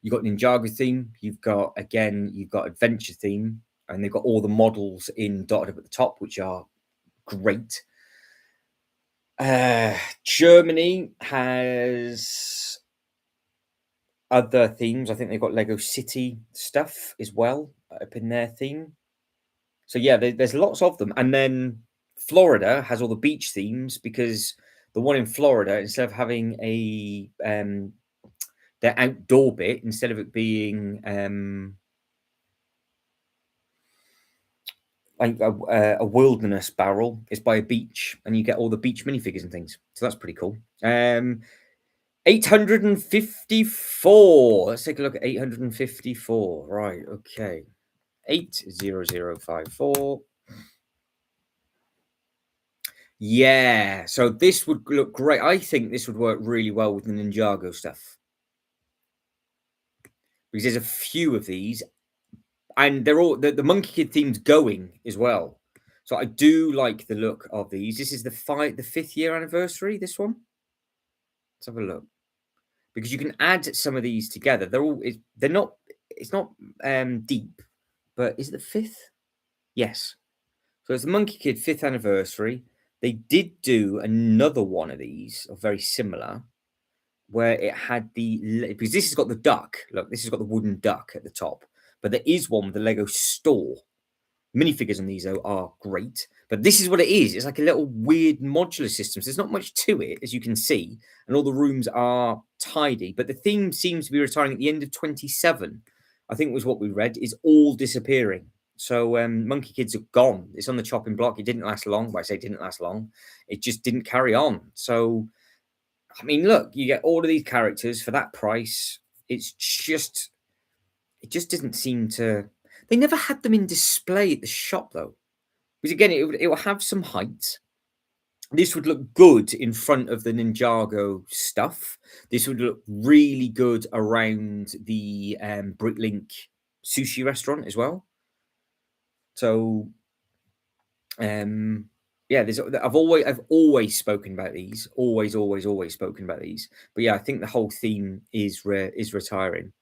You've got Ninjago theme. You've got adventure theme, and they've got all the models in dotted up at the top, which are great. Germany has other themes. I think they've got Lego City stuff as well up in their theme. So yeah, there's lots of them. And then Florida has all the beach themes because the one in Florida, instead of having their outdoor bit, instead of it being like a wilderness barrel, is by a beach, and you get all the beach minifigures and things. So that's pretty cool. 854. Let's take a look at 854. Right, okay. 80054. Yeah, so this would look great. I think this would work really well with the Ninjago stuff. Because there's a few of these, and they're all the Monkey Kid theme's going as well. So I do like the look of these. This is the 5th year anniversary, this one. Let's have a look. Because you can add some of these together. It's not deep, but is it the 5th? Yes. So it's the Monkey Kid 5th anniversary. They did do another one of these, or very similar, where it had because this has got the duck. Look, this has got the wooden duck at the top. But there is one with the Lego store, Minifigures on these though are great, but this is what it is. It's like a little weird modular system. So there's not much to it, as you can see, and all the rooms are tidy. But the theme seems to be retiring at the end of 27. I think was what we read. Is all disappearing. So Monkey Kids are gone. It's on the chopping block. It didn't last long. But I say it didn't last long. It just didn't carry on. So I mean, look, you get all of these characters for that price. It just doesn't seem to. They never had them in display at the shop though, because again, it will have some height. This would look good in front of the Ninjago stuff. This would look really good around the Bricklink sushi restaurant as well. So, yeah, I've always spoken about these. Always spoken about these. But yeah, I think the whole theme is retiring.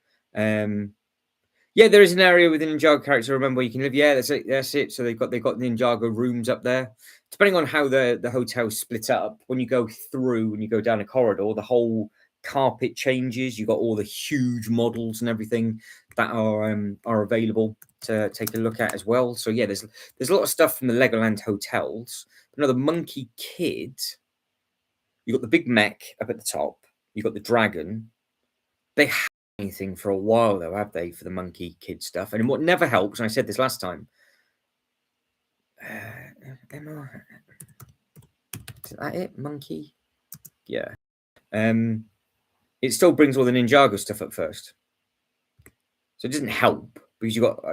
Yeah, there is an area with an Ninjago character. Remember, where you can live. Yeah, that's it. That's it. So they've got Ninjago rooms up there. Depending on how the hotel's split up, when you go through, when you go down a corridor, the whole carpet changes. You've got all the huge models and everything that are available to take a look at as well. So yeah, there's a lot of stuff from the Legoland hotels. But the Monkey Kid, you've got the big mech up at the top. You've got the dragon. They have anything for a while though, have they, for the Monkey Kid stuff? And what never helps, and I said this last time, is that it? Monkey? Yeah. It still brings all the Ninjago stuff up first. So it doesn't help because you've got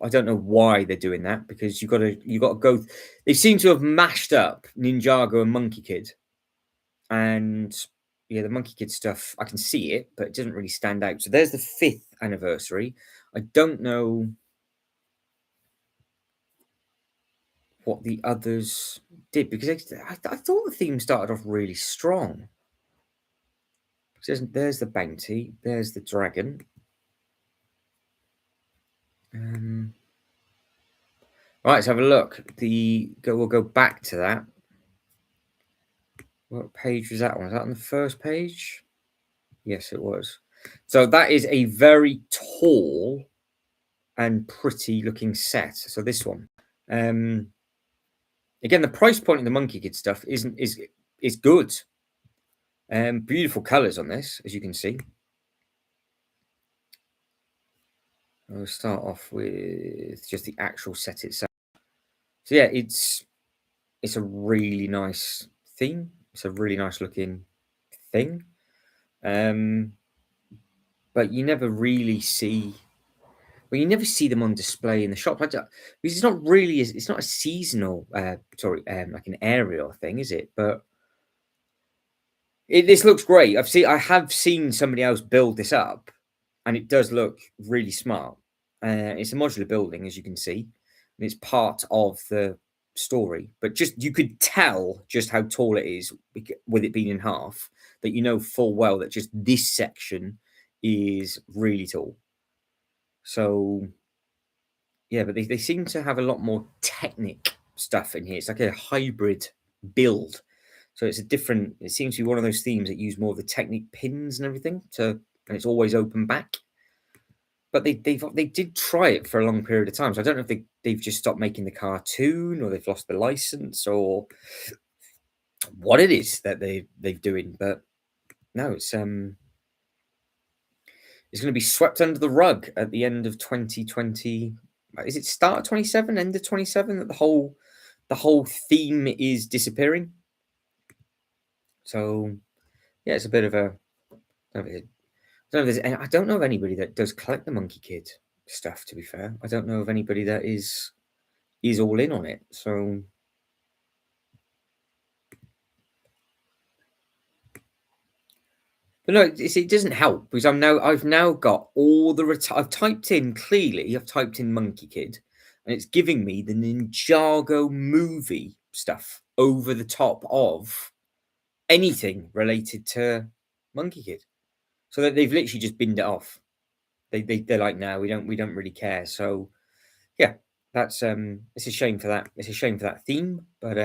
I don't know why they're doing that, because you've got to go. They seem to have mashed up Ninjago and Monkey Kid. And yeah, the Monkey Kid stuff, I can see it, but it doesn't really stand out. So there's the 5th anniversary. I don't know what the others did, because I thought the theme started off really strong. There's the bounty, there's the dragon. Right, let's have a look. We'll go back to that. What page was that one? Was that on the first page? Yes, it was. So that is a very tall and pretty looking set. So this one. Again, the price point of the Monkey Kid stuff is good. Beautiful colours on this, as you can see. I'll start off with just the actual set itself. So yeah, it's a really nice theme. It's a really nice looking thing. But you never really see. Well, you never see them on display in the shop, because it's not really. It's not a seasonal, like an aerial thing, is it? But this looks great. I have seen somebody else build this up, and it does look really smart. It's a modular building, as you can see, and it's part of the story. But you could tell just how tall it is with it being in half. That you know full well that just this section is really tall. So yeah, but they seem to have a lot more Technic stuff in here. It's like a hybrid build. So it's it seems to be one of those themes that use more of the Technic pins and everything, and it's always open back. But they did try it for a long period of time. So I don't know if they've just stopped making the cartoon, or they've lost the license, or what it is that they're doing. But no, it's going to be swept under the rug at the end of 2020. Is it start of 27, end of 27 that the whole theme is disappearing? So yeah, it's a bit of a. I don't know of anybody that does collect the Monkey Kid stuff. To be fair, I don't know of anybody that is all in on it. So. But no, it doesn't help, because I've now got all the I've typed in Monkey Kid, and it's giving me the Ninjago movie stuff over the top of anything related to Monkey Kid. So that they've literally just binned it off. They're like, no, we don't really care. So yeah, that's it's a shame for that. It's a shame for that theme, but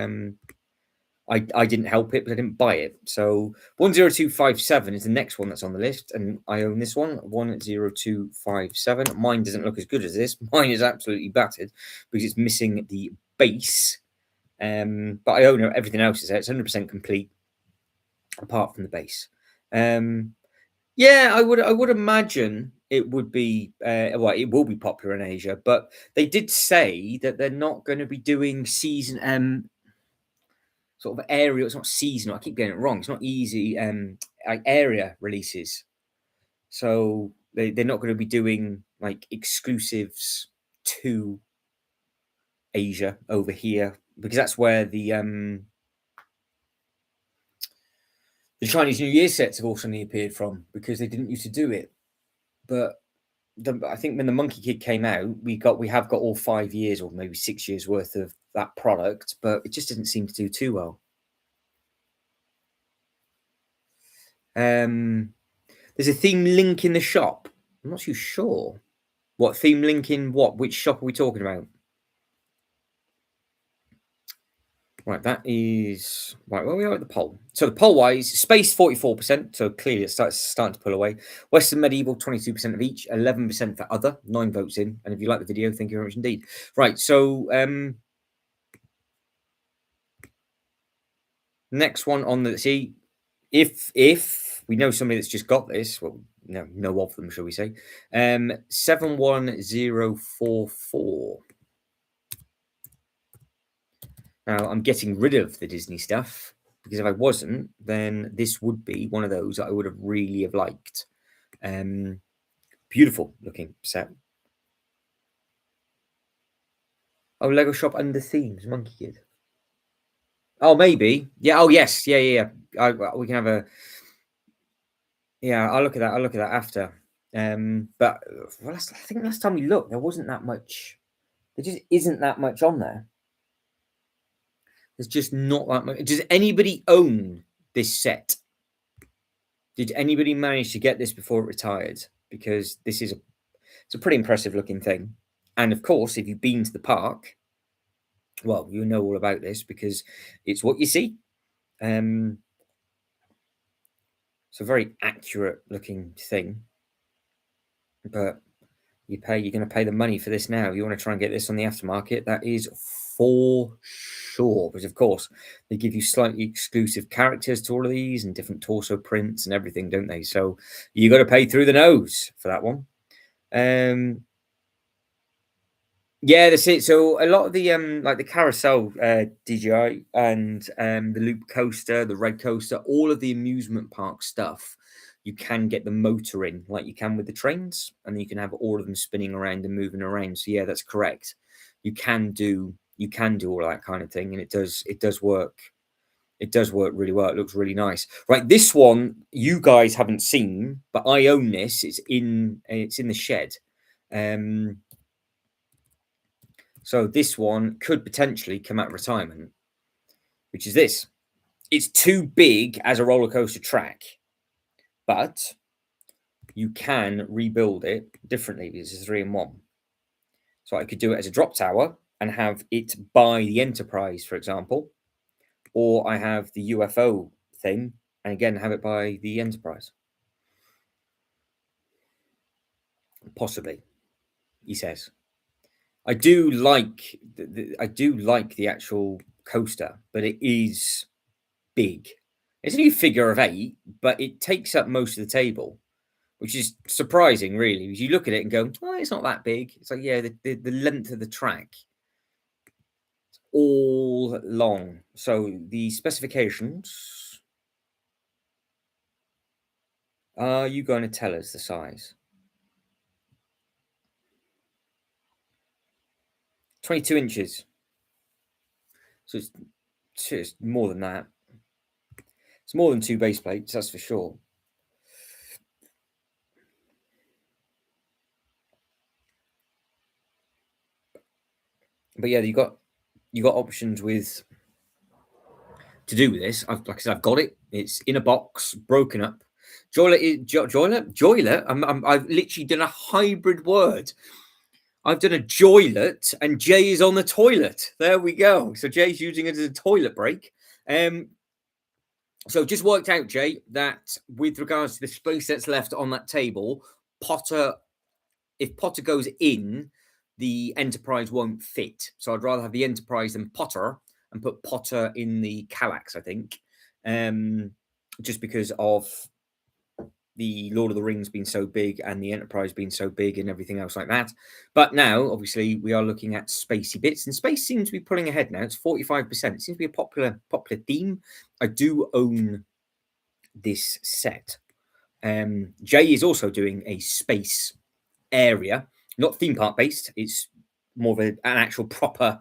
I didn't help it, but I didn't buy it. So 10257 is the next one that's on the list, and I own this one 10257. Mine doesn't look as good as this. Mine is absolutely battered because it's missing the base. But I own everything else is there. It's 100% complete apart from the base. Yeah, I would imagine it would be well, it will be popular in Asia, but they did say that they're not going to be doing season sort of area. It's not seasonal. I keep getting it wrong. It's not easy like area releases. So they're not going to be doing like exclusives to Asia over here because that's where the Chinese New Year sets have also appeared from because they didn't used to do it. But I think when the Monkey Kid came out, we have got all 5 years or maybe 6 years worth of that product, but it just didn't seem to do too well. There's a theme link in the shop. I'm not too sure. What theme link in what? Which shop are we talking about? Right, that is right. Where we are at the poll. So the poll wise, space 44%. So clearly it's starting to pull away. Western medieval 22% of each, 11% for other. 9 votes in. And if you like the video, thank you very much indeed. Right. So next one on the if we know somebody that's just got this, well, know of them, shall we say? 71044. Now, I'm getting rid of the Disney stuff because if I wasn't, then this would be one of those that I would have really have liked. Beautiful looking set. Oh, Lego shop under themes, Monkey Kid. Oh, maybe. Yeah. Oh, yes. Yeah. We can have a. Yeah, I'll look at that. I'll look at that after. But well, I think last time we looked, there wasn't that much. There just isn't that much on there. There's just not that much. Does anybody own this set? Did anybody manage to get this before it retired? Because it's a pretty impressive looking thing. And of course, if you've been to the park, well, you know all about this because it's what you see. It's a very accurate looking thing. But you're going to pay the money for this now. You want to try and get this on the aftermarket, that is for sure. Because of course, they give you slightly exclusive characters to all of these and different torso prints and everything, don't they? So you got to pay through the nose for that one. Yeah, that's it. So a lot of the like the carousel DJI and the loop coaster, the red coaster, all of the amusement park stuff, you can get the motor in like you can with the trains, and then you can have all of them spinning around and moving around. So yeah, that's correct. You can do all of that kind of thing, and it does work. It does work really well. It looks really nice. Right, this one you guys haven't seen, but I own this. It's in the shed. So this one could potentially come out of retirement, which is this. It's too big as a roller coaster track, but you can rebuild it differently because it's 3-in-1. So I could do it as a drop tower and have it by the Enterprise, for example, or I have the UFO thing and again have it by the Enterprise. Possibly, he says. I do like the actual coaster, but it is big. It's a new figure of 8, but it takes up most of the table, which is surprising, really. Because you look at it and go, "Oh, it's not that big." It's like, yeah, the length of the track, it's all long. So the specifications. Are you going to tell us the size? 22 inches. So it's more than that. It's more than 2 base plates, that's for sure. But yeah, you got options with to do with this. Like I said, I've got it. It's in a box, broken up. Joilet. I've literally done a hybrid word. I've done a joylet, and Jay is on the toilet. There we go. So Jay's using it as a toilet break. So just worked out, Jay, that with regards to the space that's left on that table, if Potter goes in, the Enterprise won't fit. So I'd rather have the Enterprise than Potter and put Potter in the Kallax, I think, just because of the Lord of the Rings being so big and the Enterprise being so big and everything else like that. But now, obviously, we are looking at spacey bits, and space seems to be pulling ahead now. It's 45%. It seems to be a popular theme. I do own this set. Jay is also doing a space area, not theme park based. It's more of an actual proper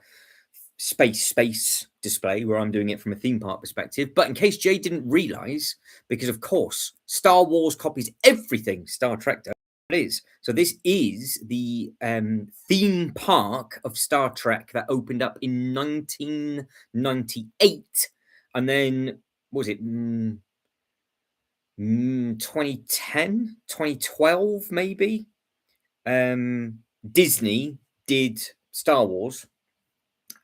space display where I'm doing it from a theme park perspective. But in case Jay didn't realize, because of course Star Wars copies everything Star Trek does, it is. So this is the theme park of Star Trek that opened up in 1998, and then what was it? 2010, 2012, maybe. Disney did Star Wars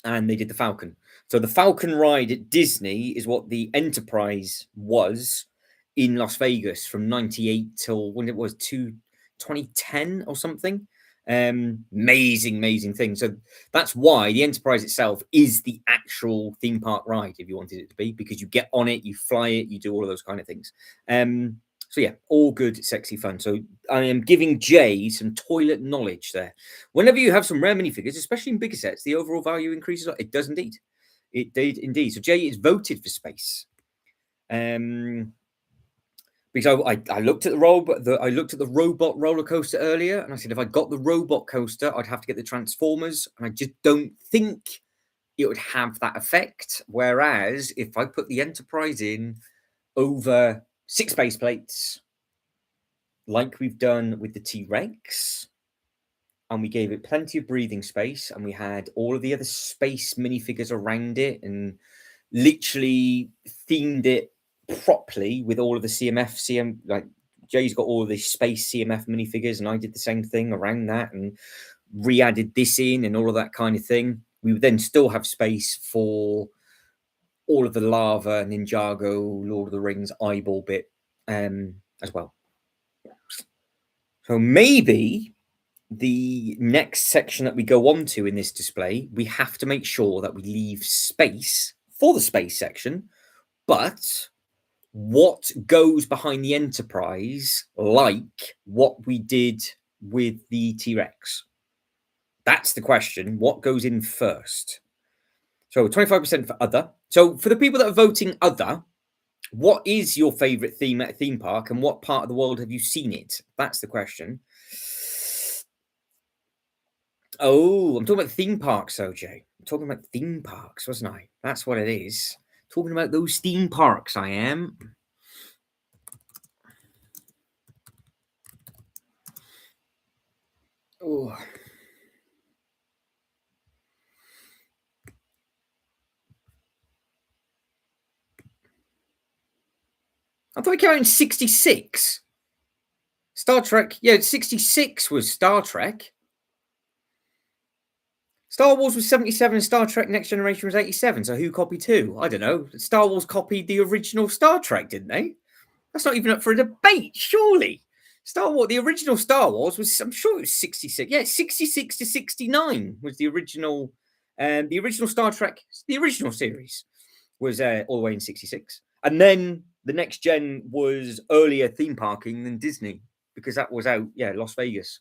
and they did the Falcon. So the Falcon ride at Disney is what the Enterprise was in Las Vegas from 98 till when it was 2010 or something. Amazing thing. So that's why the Enterprise itself is the actual theme park ride, if you wanted it to be, because you get on it, you fly it, you do all of those kind of things. So yeah, all good, sexy fun. So I am giving Jay some toilet knowledge there. Whenever you have some rare minifigures, especially in bigger sets, the overall value increases. It does indeed. It did indeed. So Jay is voted for space. Because I looked at the robot roller coaster earlier, and I said if I got the robot coaster, I'd have to get the Transformers, and I just don't think it would have that effect. Whereas if I put the Enterprise in over 6 base plates, like we've done with the T-Rex, and we gave it plenty of breathing space, and we had all of the other space minifigures around it, and literally themed it properly with all of the CM, like Jay's got all of the space CMF minifigures, and I did the same thing around that, and re-added this in, and all of that kind of thing. We would then still have space for all of the lava, Ninjago, Lord of the Rings eyeball bit as well. So maybe the next section that we go on to in this display, we have to make sure that we leave space for the space section, but what goes behind the Enterprise, like what we did with the T-Rex? That's the question. What goes in first? So 25% for other. So for the people that are voting other, what is your favorite theme at a theme park, and what part of the world have you seen it? That's the question. Oh, I'm talking about theme parks, OJ. I'm talking about theme parks, wasn't I? That's what it is. Talking about those theme parks, I am. Oh. I thought it came out in 66. Star Trek, yeah, 66 was Star Trek. Star Wars was 77 and Star Trek Next Generation was 87. So who copied who? I don't know. Star Wars copied the original Star Trek, didn't they? That's not even up for a debate, surely. Star Wars, the original Star Wars was, I'm sure it was 66. Yeah, 66 to 69 was the original Star Trek, the original series was all the way in 66. And then the next gen was earlier theme parking than Disney, because that was out, Las Vegas.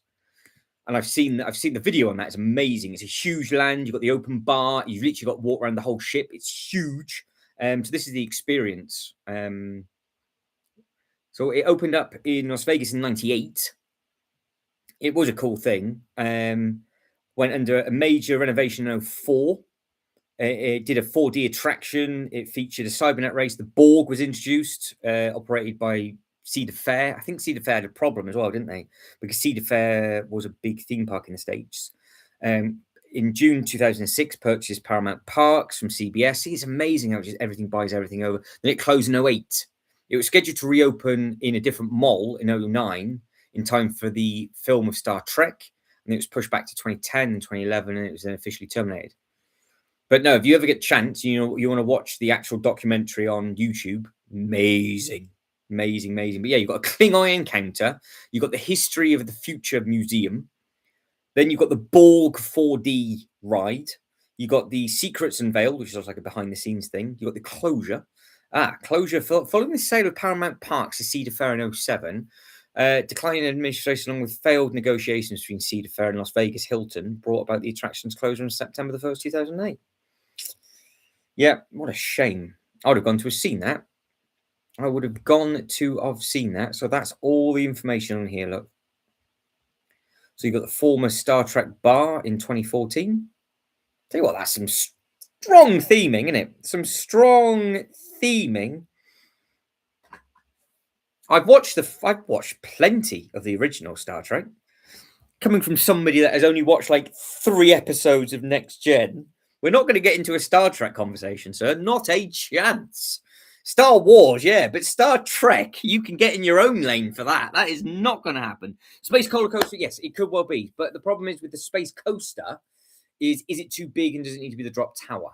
And I've seen the video on that. It's amazing. It's a huge land. You've got the open bar. You've literally got to walk around the whole ship. It's huge. So this is the experience. So it opened up in Las Vegas in 98. It was a cool thing. Went under a major renovation in 04. It did a 4D attraction. It featured a Cybernet race. The Borg was introduced, operated by Cedar Fair. I think Cedar Fair had a problem as well, didn't they? Because Cedar Fair was a big theme park in the States. In June 2006, purchased Paramount Parks from CBS. It's amazing how just everything buys everything over. Then it closed in 08. It was scheduled to reopen in a different mall in 09 in time for the film of Star Trek. And it was pushed back to 2010 and 2011, and it was then officially terminated. But no, if you ever get a chance, you want to watch the actual documentary on YouTube, amazing, amazing, amazing. But yeah, you've got a Klingon encounter, you've got the history of the future museum, then you've got the Borg 4D ride, you got the Secrets Unveiled, which is like a behind the scenes thing. You got the closure. Closure following the sale of Paramount Parks to Cedar Fair in '07. Decline in administration along with failed negotiations between Cedar Fair and Las Vegas Hilton brought about the attraction's closure on September the 1st, 2008. Yeah, what a shame. I would have gone to have seen that. I would have gone to have seen that. So that's all the information on here, look. So you've got the former Star Trek bar in 2014. Tell you what, that's some strong theming, isn't it? Some strong theming. I've watched plenty of the original Star Trek. Coming from somebody that has only watched like 3 episodes of Next Gen, we're not going to get into a Star Trek conversation, sir. Not a chance. Star Wars, yeah, but Star Trek, you can get in your own lane for that. That is not going to happen. Space Roller Coaster, yes, it could well be. But the problem is with the Space Coaster is it too big and does it need to be the drop tower?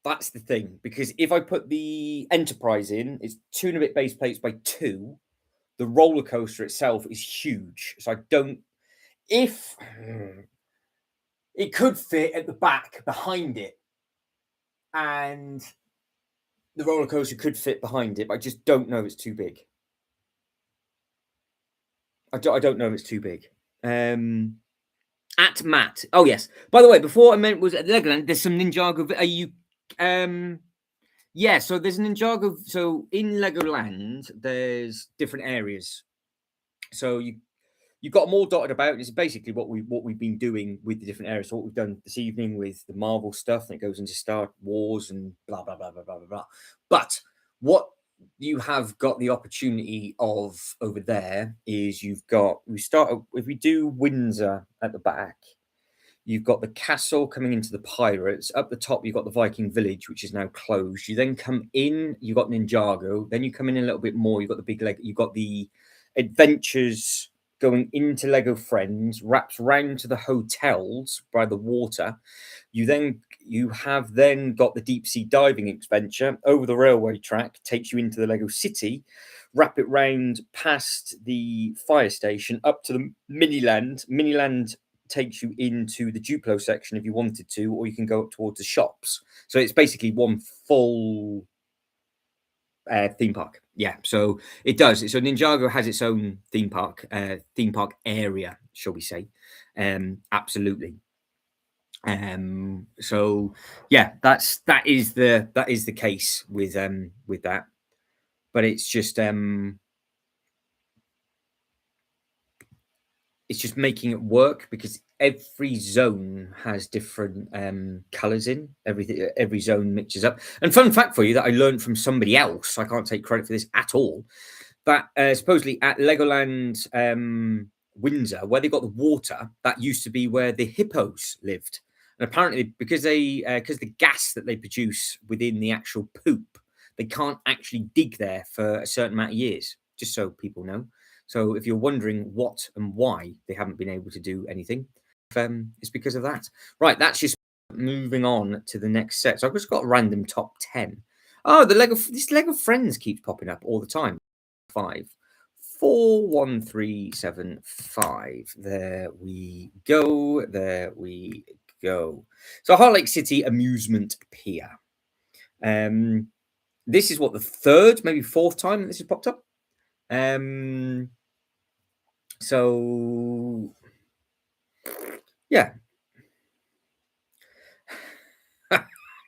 That's the thing. Because if I put the Enterprise in, it's 2 and a bit base plates by 2. The roller coaster itself is huge. So I don't... If... It could fit at the back behind it. And the roller coaster could fit behind it, but I just don't know if it's too big. I don't know if it's too big. At Matt. Oh, yes. By the way, before I meant was at Legoland, there's some Ninjago. Are you... Yeah, so there's an Ninjago. So in Legoland, there's different areas. So you've got them all dotted about. It's basically what we've been doing with the different areas. So what we've done this evening with the Marvel stuff, and it goes into Star Wars and blah blah blah blah blah blah blah. But what you have got the opportunity of over there is if we do Windsor at the back. You've got the castle coming into the pirates. Up the top, you've got the Viking village, which is now closed. You then come in, you've got Ninjago. Then you come in a little bit more. You've got the big leg. You've got the adventures going into Lego Friends, wraps round to the hotels by the water. You have then got the deep sea diving adventure over the railway track, takes you into the Lego City, wrap it round past the fire station up to the Miniland. Miniland takes you into the Duplo section if you wanted to, or you can go up towards the shops. So it's basically one full theme park. Yeah, so it does. So Ninjago has its own theme park area, shall we say? Absolutely. So yeah, that is the case with that. But it's just making it work because every zone has different colors in every zone mixes up. And fun fact for you that I learned from somebody else, I can't take credit for this at all, that supposedly at Legoland Windsor, where they got the water, that used to be where the hippos lived. And apparently because the gas that they produce within the actual poop, they can't actually dig there for a certain amount of years, just so people know. So if you're wondering what and why they haven't been able to do anything, it's because of that. Right, that's just moving on to the next set. So I've just got a random top 10. Oh, this Lego Friends keeps popping up all the time. 5, 4, 1, 3, 7, 5. There we go. There we go. So Heart Lake City Amusement Pier. This is what, the 3rd, maybe 4th time that this has popped up. So yeah.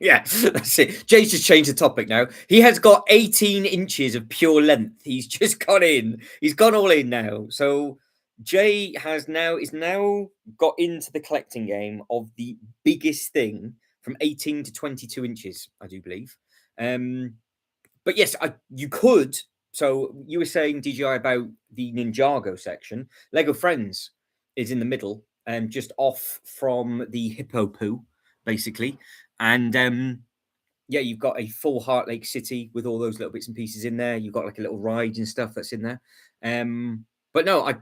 Yeah, that's it. Jay's just changed the topic now. He has got 18 inches of pure length. He's just gone in. He's gone all in now. So Jay is now got into the collecting game of the biggest thing from 18 to 22 inches, I do believe. But yes, you could. So you were saying, DJI, about the Ninjago section. Lego Friends is in the middle, just off from the hippo poo, basically. And yeah, you've got a full Heart Lake City with all those little bits and pieces in there. You've got like a little ride and stuff that's in there. But no, I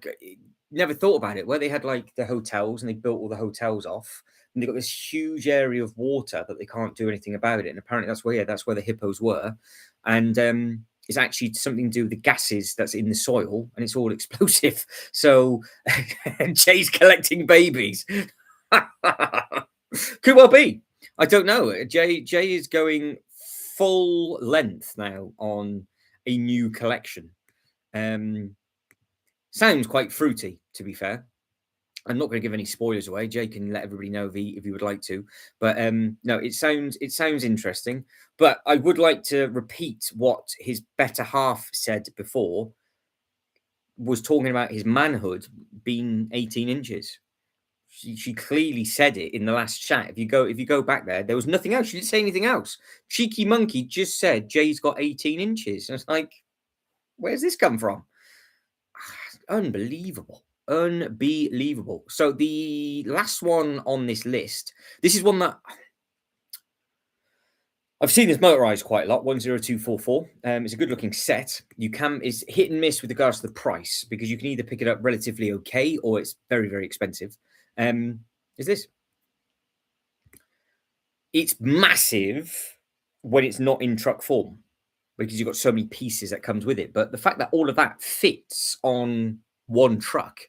never thought about it, where they had like the hotels and they built all the hotels off. and they've got this huge area of water that they can't do anything about it. And apparently that's where the hippos were, and it's actually something to do with the gases that's in the soil, and it's all explosive. So Jay's collecting babies. Could well be. I don't know. Jay is going full length now on a new collection. Sounds quite fruity, to be fair. I'm not going to give any spoilers away. Jay can let everybody know if he would like to. But no, it sounds interesting. But I would like to repeat what his better half said before. Was talking about his manhood being 18 inches. She clearly said it in the last chat. If you go back there was nothing else. She didn't say anything else. Cheeky monkey just said Jay's got 18 inches. And it's like, where's this come from? Unbelievable. So the last one on this list, this is one that I've seen this motorized quite a lot. 10244. It's a good looking set. It's hit and miss with regards to the price, because you can either pick it up relatively okay or it's very, very expensive. Is this? It's massive when it's not in truck form, because you've got so many pieces that comes with it. But the fact that all of that fits on one truck,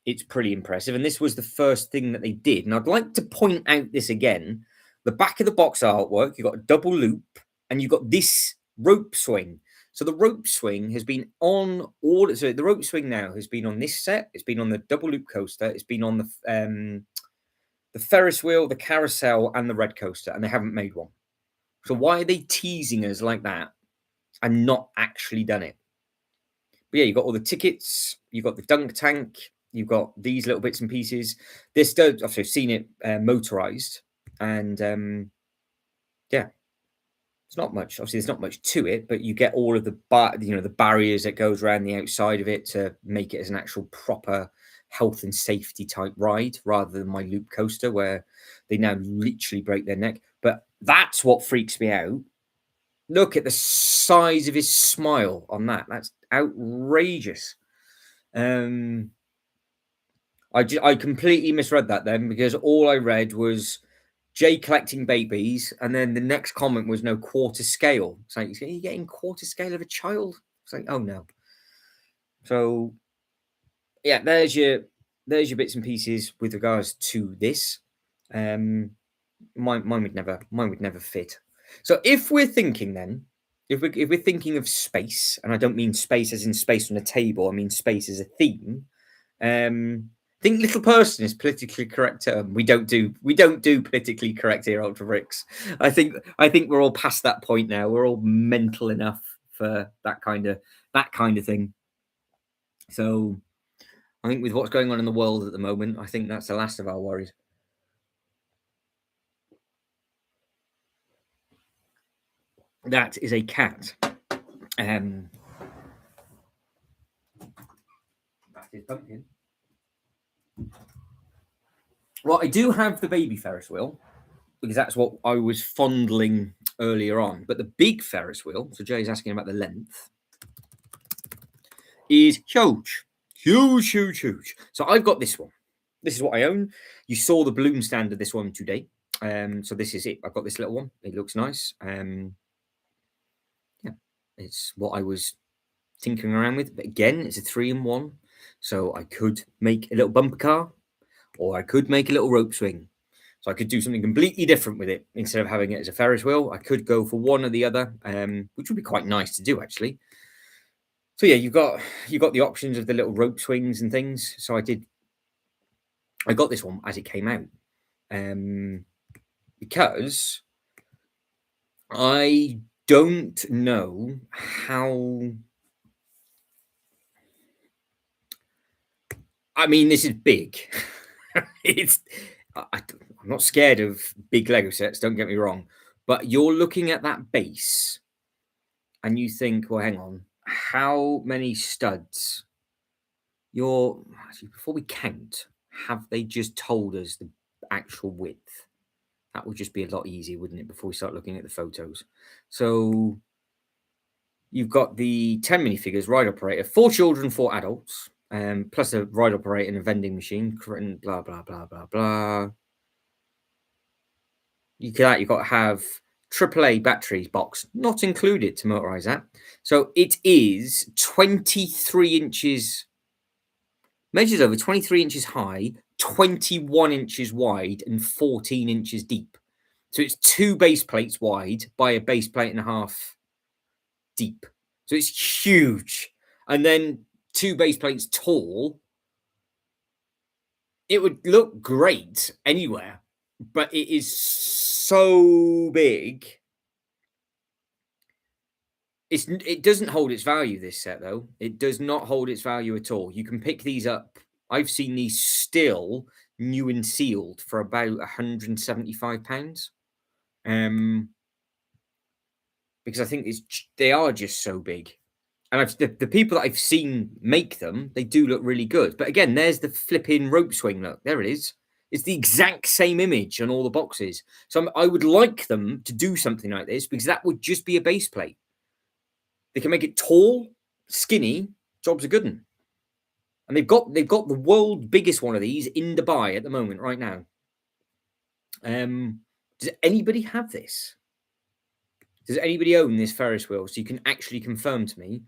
it's pretty impressive. And this was the first thing that they did. And I'd like to point out this again. The back of the box artwork, you've got a double loop, and you've got this rope swing. So the rope swing has been on all. So the rope swing now has been on this set. It's been on the double loop coaster. It's been on the Ferris wheel, the carousel, and the red coaster, and they haven't made one. So why are they teasing us like that and not actually done it? But yeah, you've got all the tickets. You've got the dunk tank. You've got these little bits and pieces. This does. I've seen it motorized, and yeah. It's not much. Obviously, there's not much to it, but you get all of the the barriers that goes around the outside of it to make it as an actual proper health and safety type ride, rather than my loop coaster where they now literally break their neck. But that's what freaks me out. Look at the size of his smile on that. That's outrageous. I completely misread that then, because all I read was Jay collecting babies, and then the next comment was no quarter scale. It's like, are you getting quarter scale of a child? It's like, oh no. So yeah, there's your bits and pieces with regards to this. Mine would never fit. So if we're thinking then, if we're thinking of space, and I don't mean space as in space on a table, I mean space as a theme. I think little person is politically correct term. We don't do politically correct here, Ultra Bricks. I think we're all past that point now. We're all mental enough for that kind of thing. So I think with what's going on in the world at the moment, I think that's the last of our worries. That is a cat. That is Pumpkin. Well, I do have the baby Ferris wheel, because that's what I was fondling earlier on. But the big Ferris wheel, so Jay's asking about the length, is huge. Huge. So I've got this one. This is what I own. You saw the balloon stand of this one today. So this is it. I've got this little one. It looks nice. Yeah, it's what I was tinkering around with. But again, it's a 3-in-1. So I could make a little bumper car, or I could make a little rope swing. So I could do something completely different with it. Instead of having it as a Ferris wheel, I could go for one or the other, which would be quite nice to do, actually. So yeah, you've got the options of the little rope swings and things. So I got this one as it came out, because I don't know how. I mean, this is big. I'm not scared of big Lego sets, don't get me wrong, but you're looking at that base and you think, well, hang on, how many studs? Before we count, have they just told us the actual width? That would just be a lot easier, wouldn't it, before we start looking at the photos? So you've got the 10 minifigures, ride operator, 4 children, 4 adults, plus a ride operator and a vending machine, and blah, blah, blah, blah, blah. You've got to have AAA batteries box, not included to motorize that. So it is 23 inches, measures over 23 inches high, 21 inches wide, and 14 inches deep. So it's 2 base plates wide by a base plate and a half deep. So it's huge. And then 2 base plates tall. It would look great anywhere, but it is so big. It doesn't hold its value, this set, though. It does not hold its value at all. You can pick these up. I've seen these still new and sealed for about £175. Because I think they are just so big. And the people that I've seen make them, they do look really good. But again, there's the flipping rope swing. Look, there it is. It's the exact same image on all the boxes. So I would like them to do something like this because that would just be a base plate. They can make it tall, skinny. Job's a good one. And they've got the world's biggest one of these in Dubai at the moment, right now. Does anybody have this? Does anybody own this Ferris wheel? So you can actually confirm to me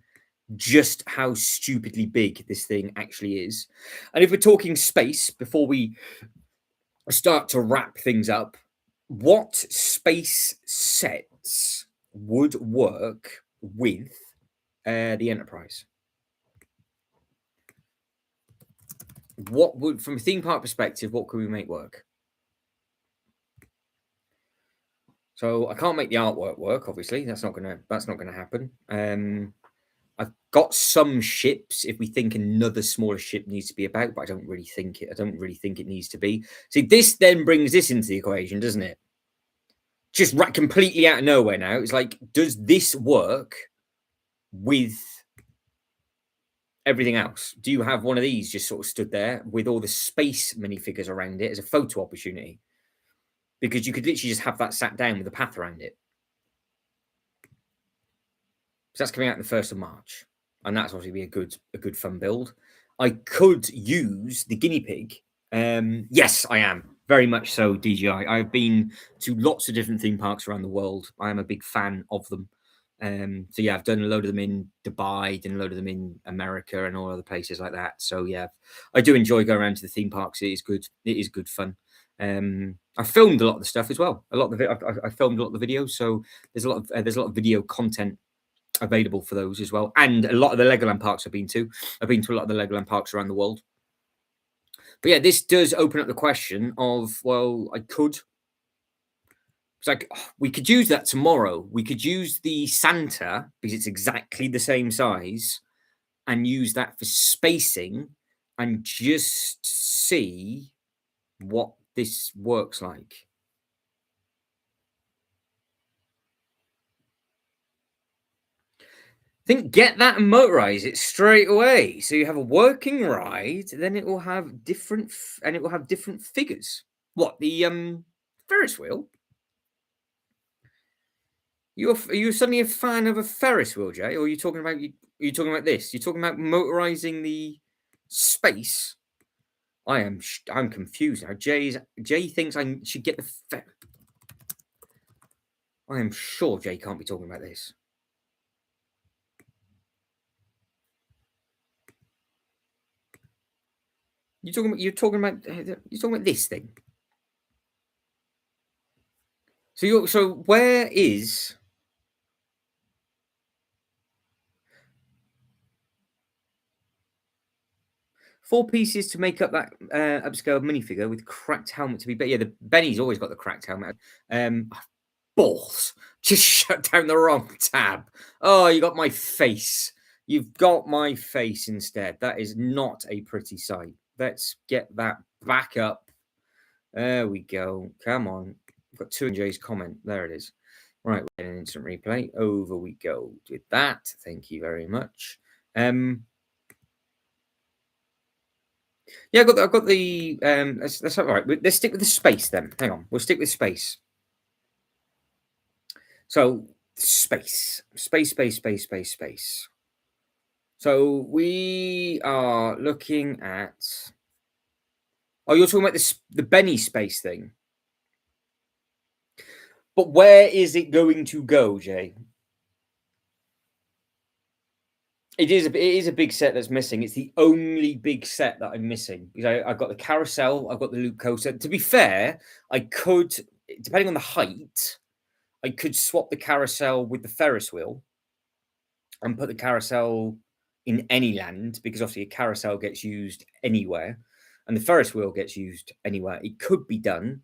just how stupidly big this thing actually is. And if we're talking space, before we start to wrap things up, what space sets would work with the Enterprise? What would, from a theme park perspective, what could we make work? So I can't make the artwork work, obviously. That's not gonna happen. I've got some ships if we think another smaller ship needs to be about, but I don't really think it needs to be. See, this then brings this into the equation, doesn't it? Just completely out of nowhere now. It's like, does this work with everything else? Do you have one of these just sort of stood there with all the space minifigures around it as a photo opportunity? Because you could literally just have that sat down with a path around it. So that's coming out on the 1st of March. And that's obviously be a good fun build. I could use the guinea pig. Yes, I am. Very much so, DJI. I've been to lots of different theme parks around the world. I am a big fan of them. So yeah, I've done a load of them in Dubai, done a load of them in America and all other places like that. So yeah, I do enjoy going around to the theme parks. It is good. It is good fun. I filmed a lot of the stuff as well. A lot of I filmed a lot of the videos. So there's a lot of video content available for those as well. And a lot of the Legoland parks I've been to a lot of the Legoland parks around the world. But yeah, this does open up the question of, well, it's like, we could use that tomorrow. We could use the Santa because it's exactly the same size and use that for spacing and just see what this works like. Get that and motorize it straight away. So you have a working ride, then it will have different figures. What, the Ferris wheel? Are you suddenly a fan of a Ferris wheel, Jay? Or are you talking about this? You're talking about motorizing the space? I'm confused now. Jay thinks I should get the I am sure Jay can't be talking about this. You're talking about this thing. So where is 4 pieces to make up that upscale minifigure with cracked helmet to be better? Yeah, the Benny's always got the cracked helmet. Balls. Just shut down the wrong tab. Oh, you got my face. You've got my face instead. That is not a pretty sight. Let's get that back up. There we go. Come on. I've got 2 in Jay's comment. There it is. Right, we're getting an instant replay. Over we go with that. Thank you very much. Yeah, I've got the that's all right. Let's stick with the space then. Hang on. We'll stick with space. So space. So we are looking at. Oh, you're talking about the Benny space thing. But where is it going to go, Jay? It is a big set that's missing. It's the only big set that I'm missing because I've got the carousel, I've got the loop coaster. To be fair, I could, depending on the height, I could swap the carousel with the Ferris wheel and put the carousel in any land because obviously a carousel gets used anywhere and the Ferris wheel gets used anywhere. It could be done,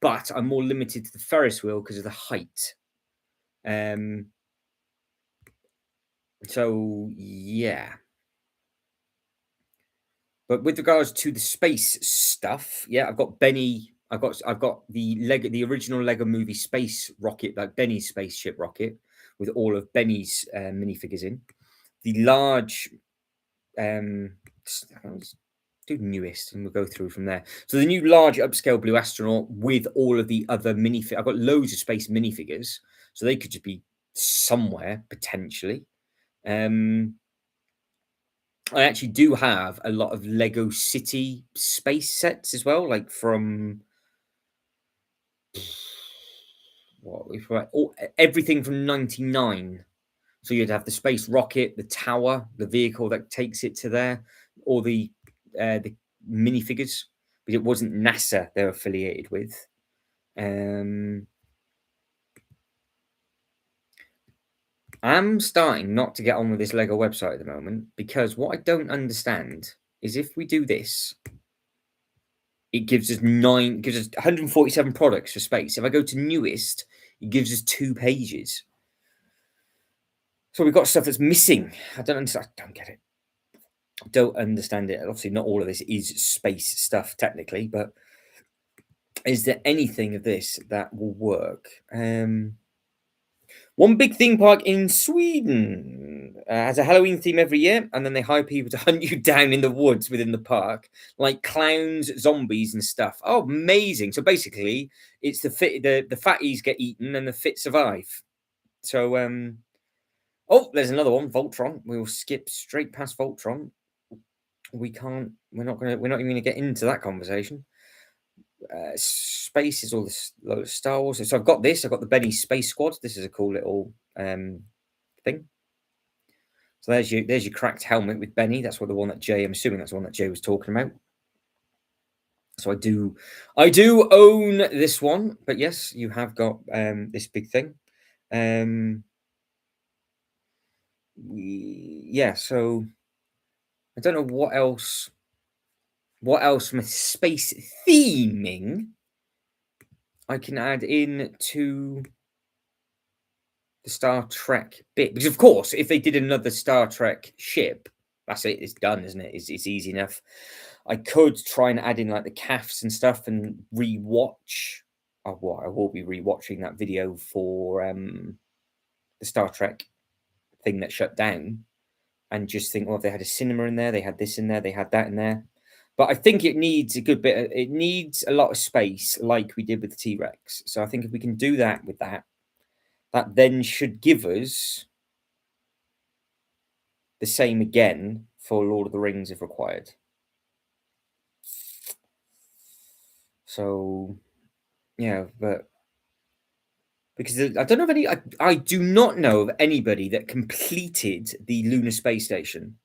but I'm more limited to the Ferris wheel because of the height. Um, so yeah. But with regards to the space stuff, yeah, I've got Benny. I've got the original Lego Movie space rocket, like Benny's spaceship rocket, with all of Benny's minifigures in. The large, um, let's do newest, and we'll go through from there. So the new large upscale blue astronaut with all of the other minifigures. I've got loads of space minifigures, so they could just be somewhere potentially. I actually do have a lot of Lego City space sets as well, like from what we've got everything from '99. So you'd have the space rocket, the tower, the vehicle that takes it to there, or the minifigures, but it wasn't NASA they're affiliated with. I'm starting not to get on with this Lego website at the moment because what I don't understand is if we do this, it gives us 147 products for space. If I go to newest, it gives us 2 pages. So we've got stuff that's missing. I don't understand. I don't get it. I don't understand it. Obviously, not all of this is space stuff technically, but is there anything of this that will work? One big theme park in Sweden has a Halloween theme every year, and then they hire people to hunt you down in the woods within the park, like clowns, zombies, and stuff. Oh, amazing! So basically, it's the fatties get eaten and the fit survive. So oh, there's another one, Voltron. We will skip straight past Voltron. We can't. We're not gonna. We're not even gonna get into that conversation. Space is all this load of Star Wars. So I've got this. I've got the Benny Space Squad. This is a cool little thing. So there's your cracked helmet with Benny. That's what the one that Jay. I'm assuming that's the one that Jay was talking about. So I do own this one. But yes, you have got this big thing. Yeah. So I don't know what else. What else from a space theming I can add in to the Star Trek bit? Because of course, if they did another Star Trek ship, that's it. It's done, isn't it? It's easy enough. I could try and add in like the calves and stuff and rewatch. Oh, well, I will be rewatching that video for the Star Trek thing that shut down, and just think, well, if they had a cinema in there, they had this in there, they had that in there. But I think it needs a good bit. It needs a lot of space, like we did with the T-Rex. So I think if we can do that with that, that then should give us the same again for Lord of the Rings if required. So, yeah, but because I don't know of any, I do not know of anybody that completed the lunar space station,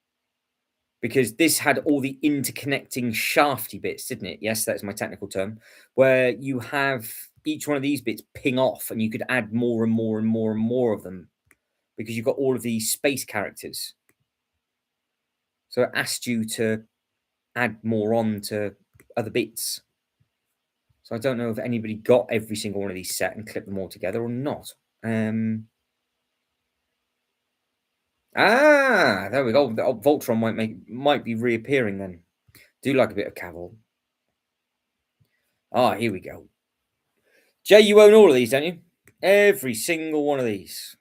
because this had all the interconnecting shafty bits, didn't it? Yes, that's my technical term, where you have each one of these bits ping off and you could add more and more and more and more of them because you've got all of these space characters. So it asked you to add more on to other bits. So I don't know if anybody got every single one of these set and clipped them all together or not. There we go. Voltron might be reappearing then. Do like a bit of Cavill. Here we go. Jay, you own all of these, don't you? Every single one of these.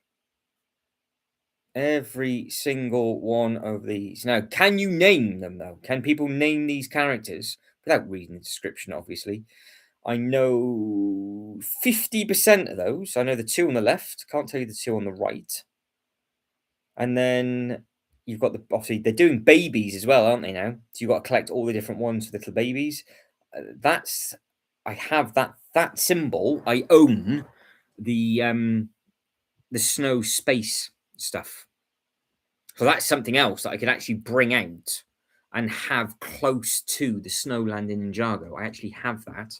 Every single one of these. Now, can you name them, though? Can people name these characters? Without reading the description, obviously. I know 50% of those. I know the 2 on the left. Can't tell you the 2 on the right. And then you've got obviously, they're doing babies as well, aren't they now? So you've got to collect all the different ones for little babies. I have that symbol. I own the snow space stuff. So that's something else that I could actually bring out and have close to the Snowland in Ninjago. I actually have that.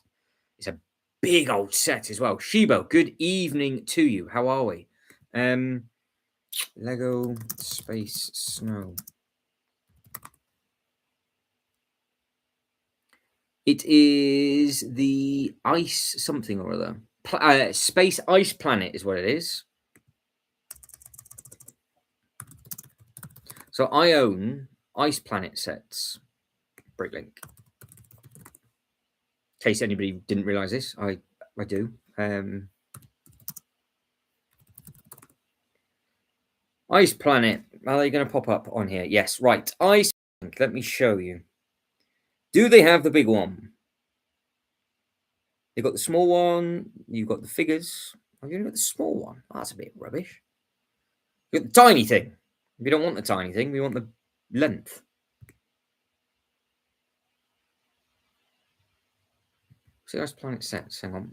It's a big old set as well. Shibo, good evening to you. How are we? Lego Space Snow. It is the ice something or other. Space Ice Planet is what it is. So I own Ice Planet sets. Bricklink. In case anybody didn't realise this, I do. Ice Planet. Are they going to pop up on here? Yes, right. Ice Planet. Let me show you. Do they have the big one? They've got the small one. You've got the figures. Oh, you've got the small one. Oh, that's a bit rubbish. You've got the tiny thing. We don't want the tiny thing. We want the length. See, Ice Planet sets. Hang on.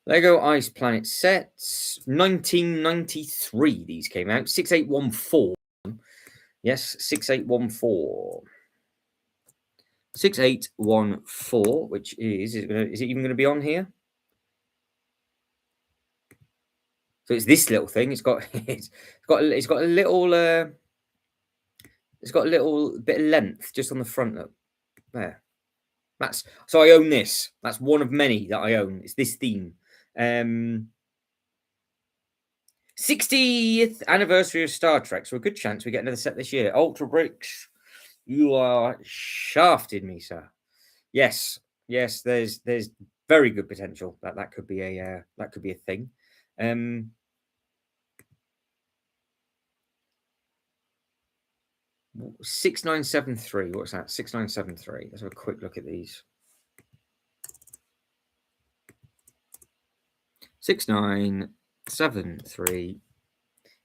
Lego Ice Planet sets. 1993 these came out. 6814. Yes, 6814. 6814, which is it even going to be on here? So it's this little thing. It's got a little bit of length just on the front. Look there. So I own this. That's one of many that I own. It's this theme. 60th anniversary of Star Trek. So a good chance we get another set this year. Ultra Bricks, you are shafted me, sir. Yes. There's very good potential that could be a thing. 6973. What's that? 6973. Let's have a quick look at these. 6973.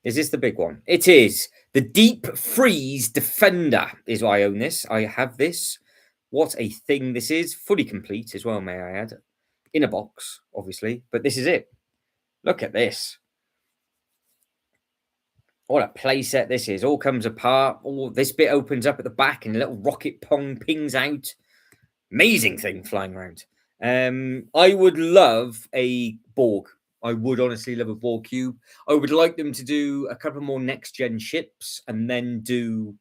Is this the big one? It is. The Deep Freeze Defender is why I own this. I have this. What a thing this is. Fully complete as well, may I add. In a box, obviously. But this is it. Look at this. What a play set this is. All comes apart. All this bit opens up at the back and a little rocket pong pings out. Amazing thing flying around. I would love a Borg. I would honestly love a Borg cube. I would like them to do a couple more next gen ships and then do.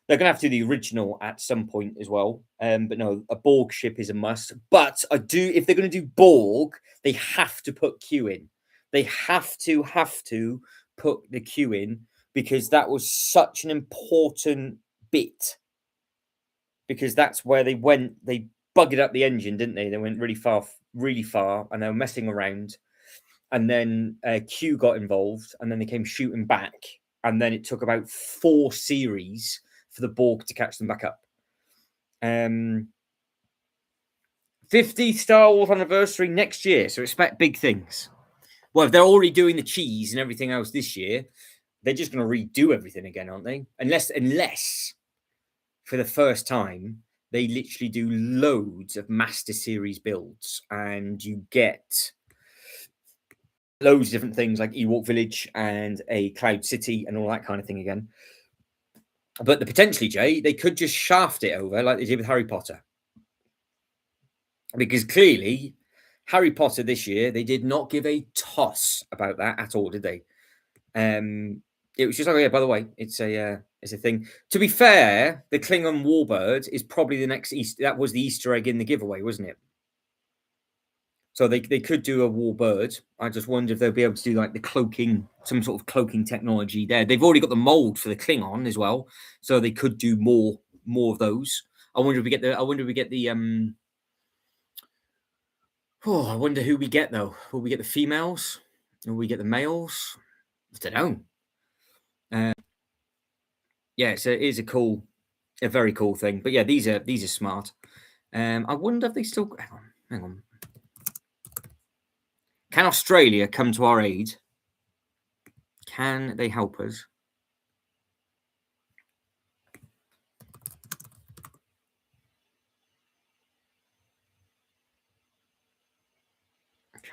They're going to have to do the original at some point as well. But no, a Borg ship is a must. But I do, if they're going to do Borg, they have to put Q in. They have to put the Q in because that was such an important bit. Because that's where they went. They buggered up the engine, didn't they? They went really far, and they were messing around. And then Q got involved, and then they came shooting back. And then it took about 4 series for the Borg to catch them back up. 50th Star Wars anniversary next year, so expect big things. Well, if they're already doing the cheese and everything else this year, they're just going to redo everything again, aren't they? Unless for the first time, they literally do loads of Master Series builds and you get loads of different things like Ewok Village and a Cloud City and all that kind of thing again. But potentially, Jay, they could just shaft it over like they did with Harry Potter. Because clearly, Harry Potter this year, they did not give a toss about that at all, did they? It was just like, oh, yeah, by the way, it's a thing. To be fair, the Klingon Warbird is probably the next Easter. That was the Easter egg in the giveaway, wasn't it? So they could do a Warbird. I just wonder if they'll be able to do like the cloaking, some sort of cloaking technology there. They've already got the mold for the Klingon as well, so they could do more of those. I wonder if we get the. Oh, I wonder who we get though. Will we get the females? Will we get the males? I don't know. Yeah, so it is a very cool thing. But yeah, these are smart. I wonder if they still. Hang on. Can Australia come to our aid? Can they help us?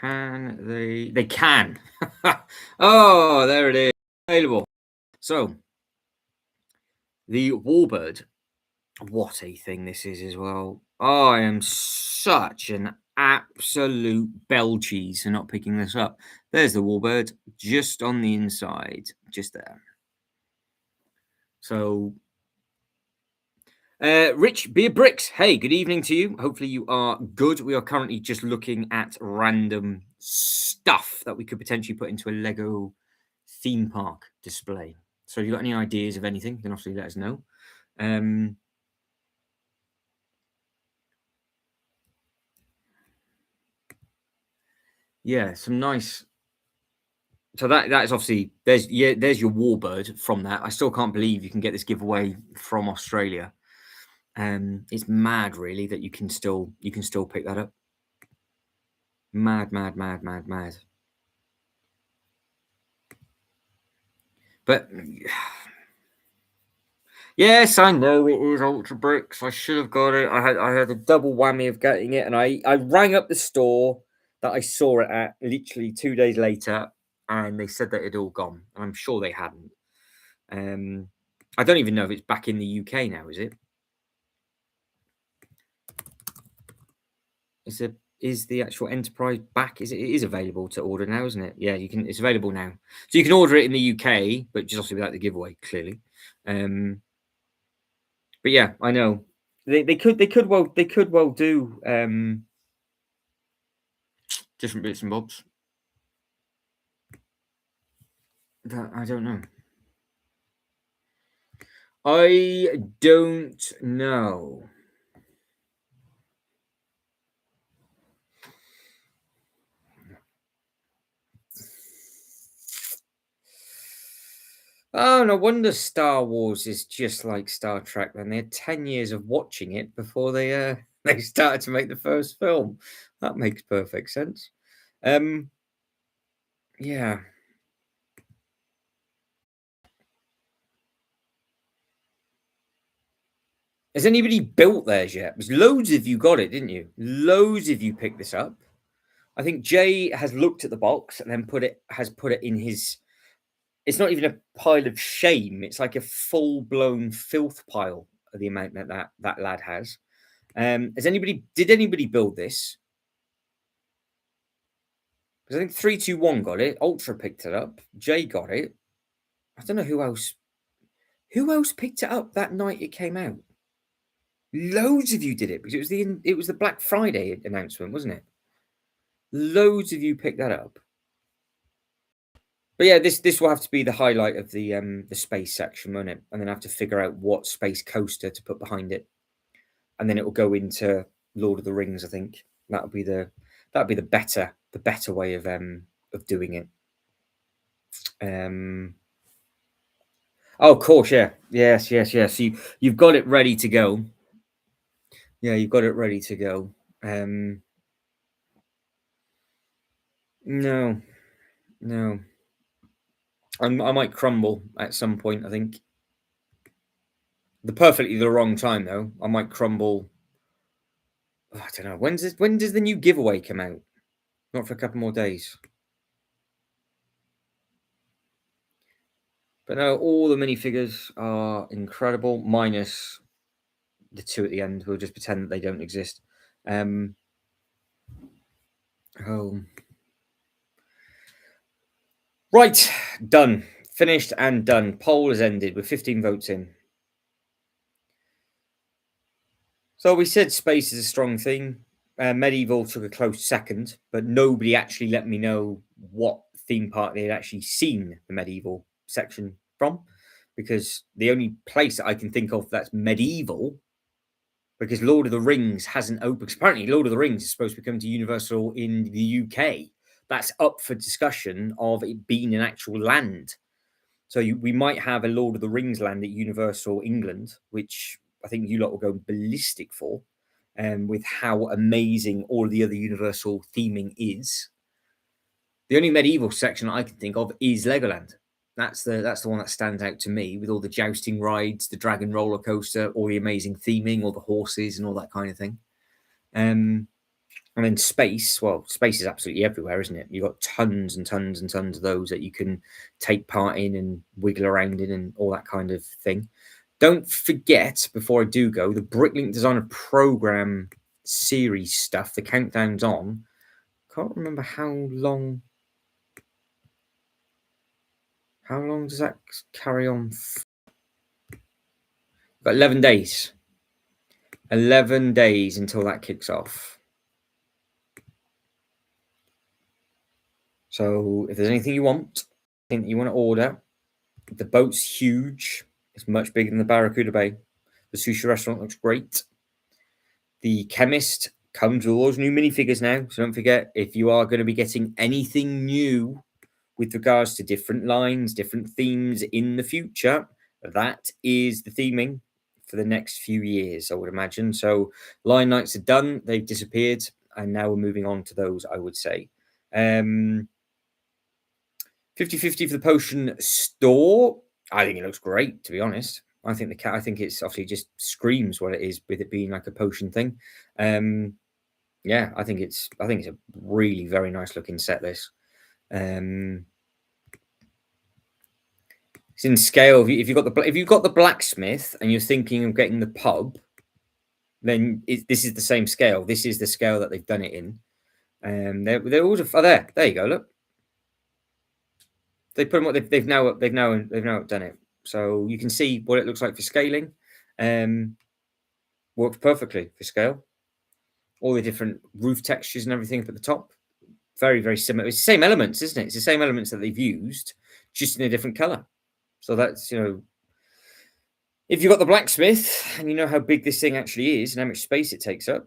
Can they? They can. Oh, there it is. Available. So the warbird. What a thing this is as well. I am such an absolute bell cheese for not picking this up. There's the warbird just on the inside, just there. So Rich Beer Bricks, hey, good evening to you. Hopefully you are good. We are currently just looking at random stuff that we could potentially put into a Lego theme park display. So if you've got any ideas of anything, then obviously let us know. Yeah, some nice. So that is obviously there's your warbird from that. I still can't believe you can get this giveaway from Australia. It's mad, really, that you can still pick that up. Mad, mad, mad, mad, mad. But yes, I know it is Ultra Bricks. I should have got it. I had a double whammy of getting it, and I rang up the store that I saw it at literally 2 days later, and they said that it'd all gone. And I'm sure they hadn't. I don't even know if it's back in the UK now. Is it? Is the actual Enterprise back? It is available to order now, isn't it? Yeah, you can. It's available now, so you can order it in the UK, but just obviously without the giveaway, clearly. But yeah, I know they could well do different bits and bobs. But I don't know. I don't know. Oh, no wonder Star Wars is just like Star Trek. Then they had 10 years of watching it before they they started to make the first film. That makes perfect sense. Yeah. Has anybody built theirs yet? Because loads of you got it, didn't you? Loads of you picked this up. I think Jay has looked at the box and then put it in his. It's not even a pile of shame. It's like a full blown filth pile of the amount that lad has. Did anybody build this? Because I think 321 got it. Ultra picked it up. Jay got it. I don't know who else. Who else picked it up that night it came out? Loads of you did it because it was the Black Friday announcement, wasn't it? Loads of you picked that up. But yeah, this will have to be the highlight of the space section, won't it? And then I have to figure out what space coaster to put behind it, and then it will go into Lord of the Rings. I think that'll be the better way of doing it. Oh, of course, yeah, yes. You've got it ready to go. Yeah, you've got it ready to go. No. I might crumble at some point. I think the wrong time though. I might crumble. Oh, I don't know. When does the new giveaway come out? Not for a couple more days. But no, all the minifigures are incredible, minus the two at the end. We'll just pretend that they don't exist. Right, done. Finished and done. Poll has ended with 15 votes in. So we said space is a strong theme. Medieval took a close second, but nobody actually let me know what theme park they had actually seen the medieval section from, because the only place that I can think of that's medieval, because Lord of the Rings hasn't opened. Because apparently, Lord of the Rings is supposed to be coming to Universal in the UK. That's up for discussion of it being an actual land. So we might have a Lord of the Rings land at Universal England, which I think you lot will go ballistic for, with how amazing all of the other Universal theming is. The only medieval section I can think of is Legoland. That's the one that stands out to me, with all the jousting rides, the dragon roller coaster, all the amazing theming, all the horses, and all that kind of thing. And then space, well, space is absolutely everywhere, isn't it? You've got tons and tons and tons of those that you can take part in and wiggle around in and all that kind of thing. Don't forget, before I do go, the Bricklink Designer Program series stuff, the countdown's on. Can't remember how long does that carry on? Got 11 days. 11 days until that kicks off. So if there's anything you want, anything you want to order, the boat's huge. It's much bigger than the Barracuda Bay. The sushi restaurant looks great. The chemist comes with all those new minifigures now. So don't forget, if you are going to be getting anything new with regards to different lines, different themes in the future, that is the theming for the next few years, I would imagine. So line nights are done. They've disappeared. And now we're moving on to those, I would say. 50-50 for the potion store. I think it looks great, to be honest. I think it's obviously just screams what it is with it being like a potion thing. Yeah, I think it's a really very nice looking set. This. It's in scale. If you've got the blacksmith and you're thinking of getting the pub, then this is the same scale. This is the scale that they've done it in. They're all there. There you go. Look. They put them what they've now done it, so you can see what it looks like for scaling. Works perfectly for scale. All the different roof textures and everything up at the top, very very similar. It's the same elements, isn't it? It's the same elements that they've used, just in a different color. So that's if you've got the blacksmith and you know how big this thing actually is and how much space it takes up,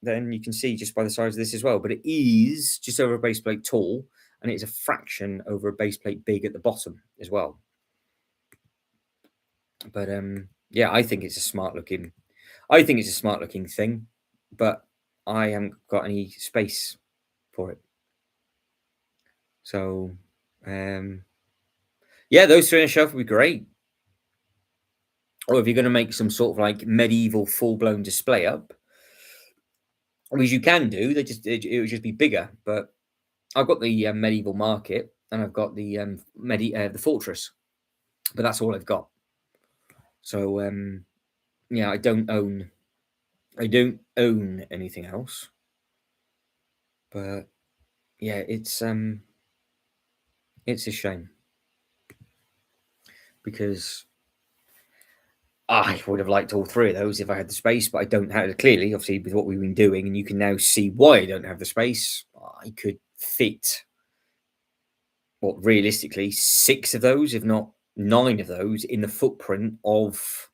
then you can see just by the size of this as well. But it is just over a base plate tall. And it's a fraction over a base plate big at the bottom as well. But yeah, I think it's a smart looking thing, but I haven't got any space for it. So yeah, those three on a shelf would be great. Or if you're going to make some sort of like medieval full-blown display up, which you can do, it would just be bigger. But I've got the medieval market and I've got the the fortress, but that's all I've got. So yeah, I don't own anything else. But yeah, it's a shame because I would have liked all three of those if I had the space, but I don't have it. Clearly, obviously, with what we've been doing, and you can now see why I don't have the space. I could fit, what, realistically, 6 of those, if not 9 of those, in the footprint of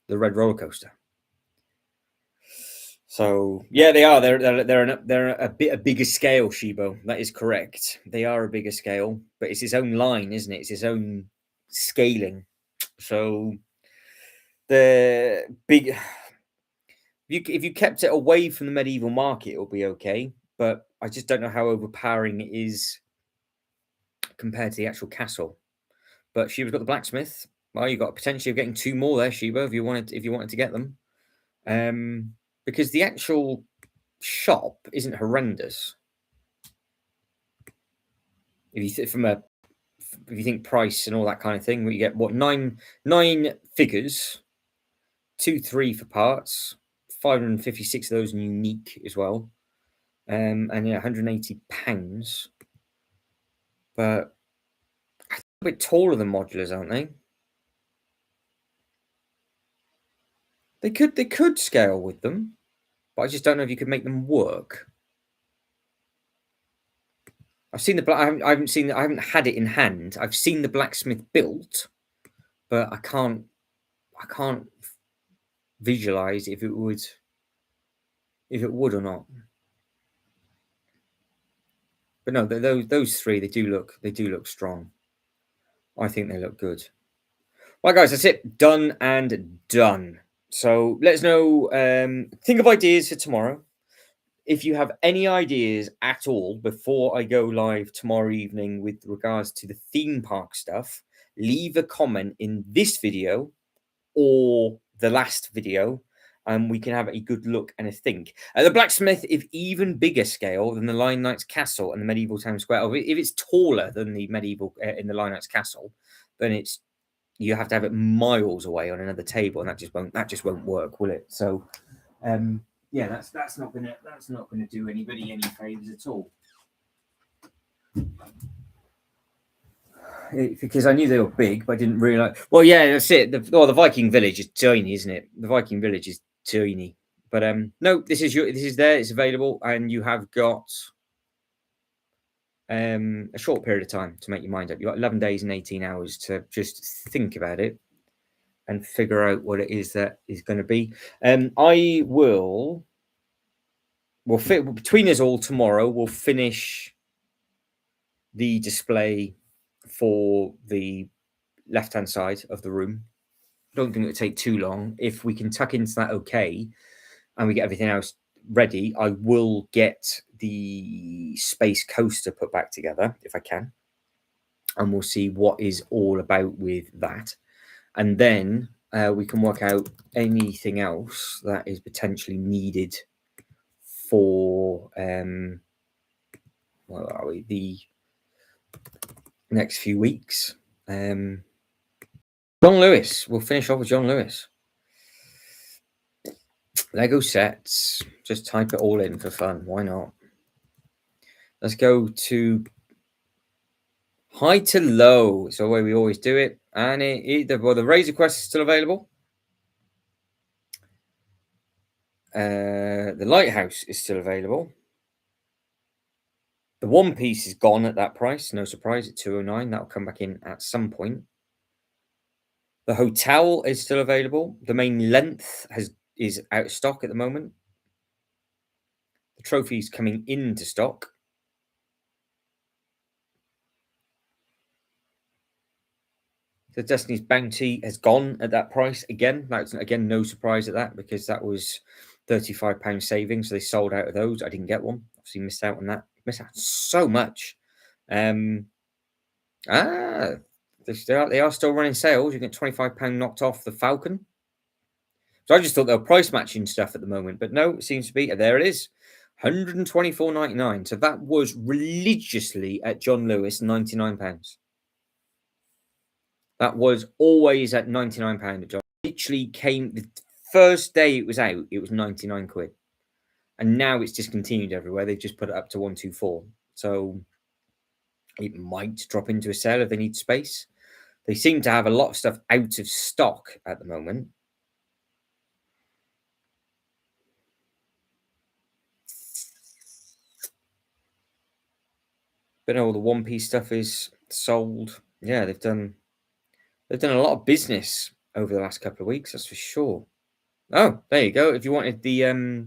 the red roller coaster. So yeah, they are. They're a bigger scale, Shibo. That is correct. They are a bigger scale, but it's its own line, isn't it? It's its own scaling. So the big, if you kept it away from the medieval market, it'll be okay. But I just don't know how overpowering it is compared to the actual castle. But Shiba's got the blacksmith. Well, you've got a potential of getting 2 more there, Shiba, if you wanted to get them. Because the actual shop isn't horrendous. If you think price and all that kind of thing, you get what 9 figures, 2-3 for parts, 556 of those unique as well, and yeah, £180. But I think a bit taller than modulars, aren't they? They could scale with them, but I just don't know if you could make them work. I've seen I haven't had it in hand. I've seen the blacksmith built, but I can't visualize if it would or not. But no, those 3 they do look strong. I think they look good. Right, guys, that's it. Done and done. So let us know. Think of ideas for tomorrow. If you have any ideas at all before I go live tomorrow evening with regards to the theme park stuff, leave a comment in this video or the last video, and we can have a good look and a think. The blacksmith is even bigger scale than the Lion Knight's castle and the medieval town square. If it's taller than the medieval in the Lion Knight's castle, then it's you have to have it miles away on another table, and that just won't work, will it? So, yeah, that's not gonna do anybody any favors at all. Because I knew they were big, but I didn't realize. Well, yeah, that's it. The Viking village is tiny, isn't it? The Viking village is tiny. But no, this is there. It's available, and you have got a short period of time to make your mind up. You've got 11 days and 18 hours to just think about it and figure out what it is that is going to be. I will. We'll fit between us all tomorrow. We'll finish the display for the left-hand side of the room. I don't think it would take too long. If we can tuck into that okay, and we get everything else ready, I will get the space coaster put back together if I can. And we'll see what is all about with that. And then we can work out anything else that is potentially needed for what are we, the next few weeks. John Lewis. We'll finish off with John Lewis. Lego sets. Just type it all in for fun. Why not? Let's go to high to low. It's the way we always do it. And the Razor Quest is still available. The Lighthouse is still available. The One Piece is gone at that price. No surprise at $209. That'll come back in at some point. The Hotel is still available. The main length is out of stock at the moment. The trophy's coming into stock. The Destiny's Bounty has gone at that price again. That's again no surprise at that because that was £35 savings. So they sold out of those. I didn't get one. Obviously missed out on that. Missed out so much. They are still running sales. You get £25 knocked off the Falcon. So I just thought they were price matching stuff at the moment, but no, it seems to be. There it is, £124.99. So that was religiously at John Lewis, £99. That was always at £99 at John. Literally came the first day it was out, it was 99 quid. And now it's discontinued everywhere. They've just put it up to 124. So it might drop into a sale if they need space. They seem to have a lot of stuff out of stock at the moment. But no, all the One Piece stuff is sold. Yeah, they've done a lot of business over the last couple of weeks, that's for sure. Oh, there you go. If you wanted the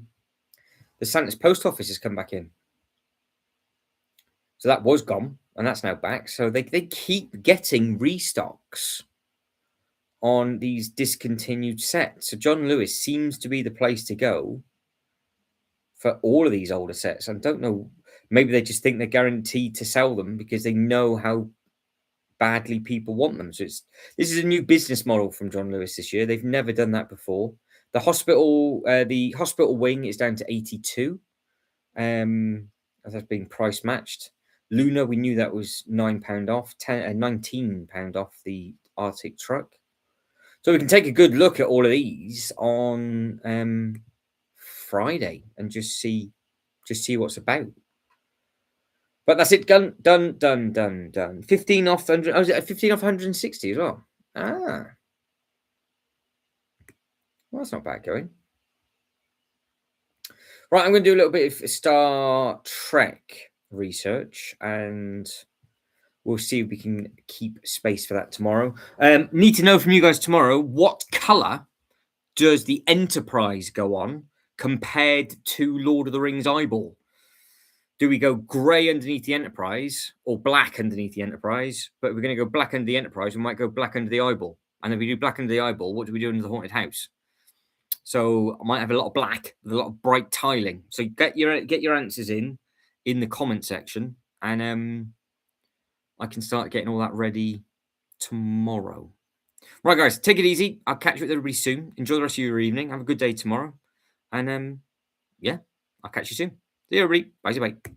Santa's post office has come back in. So that was gone, and that's now back. So they keep getting restocks on these discontinued sets. So John Lewis seems to be the place to go for all of these older sets. I don't know. Maybe they just think they're guaranteed to sell them because they know how badly people want them. So this is a new business model from John Lewis this year. They've never done that before. The hospital wing is down to 82. As that's being price matched. Luna, we knew that was £9 off, £19 off the Arctic truck. So we can take a good look at all of these on Friday and just see what's about. But that's it. Done. 15 off 100. Oh, was it 15 off 160 as well? Well, that's not bad going. Right, I'm going to do a little bit of Star Trek research, and we'll see if we can keep space for that tomorrow. Need to know from you guys tomorrow, what colour does the Enterprise go on compared to Lord of the Rings Eyeball? Do we go grey underneath the Enterprise or black underneath the Enterprise? But if we're going to go black under the Enterprise, we might go black under the Eyeball. And if we do black under the Eyeball, what do we do under the Haunted House? So I might have a lot of black with a lot of bright tiling. So get your answers in the comment section, and I can start getting all that ready tomorrow. Right, guys, take it easy. I'll catch you with everybody soon. Enjoy the rest of your evening. Have a good day tomorrow. And yeah, I'll catch you soon. See you, everybody. Bye, bye.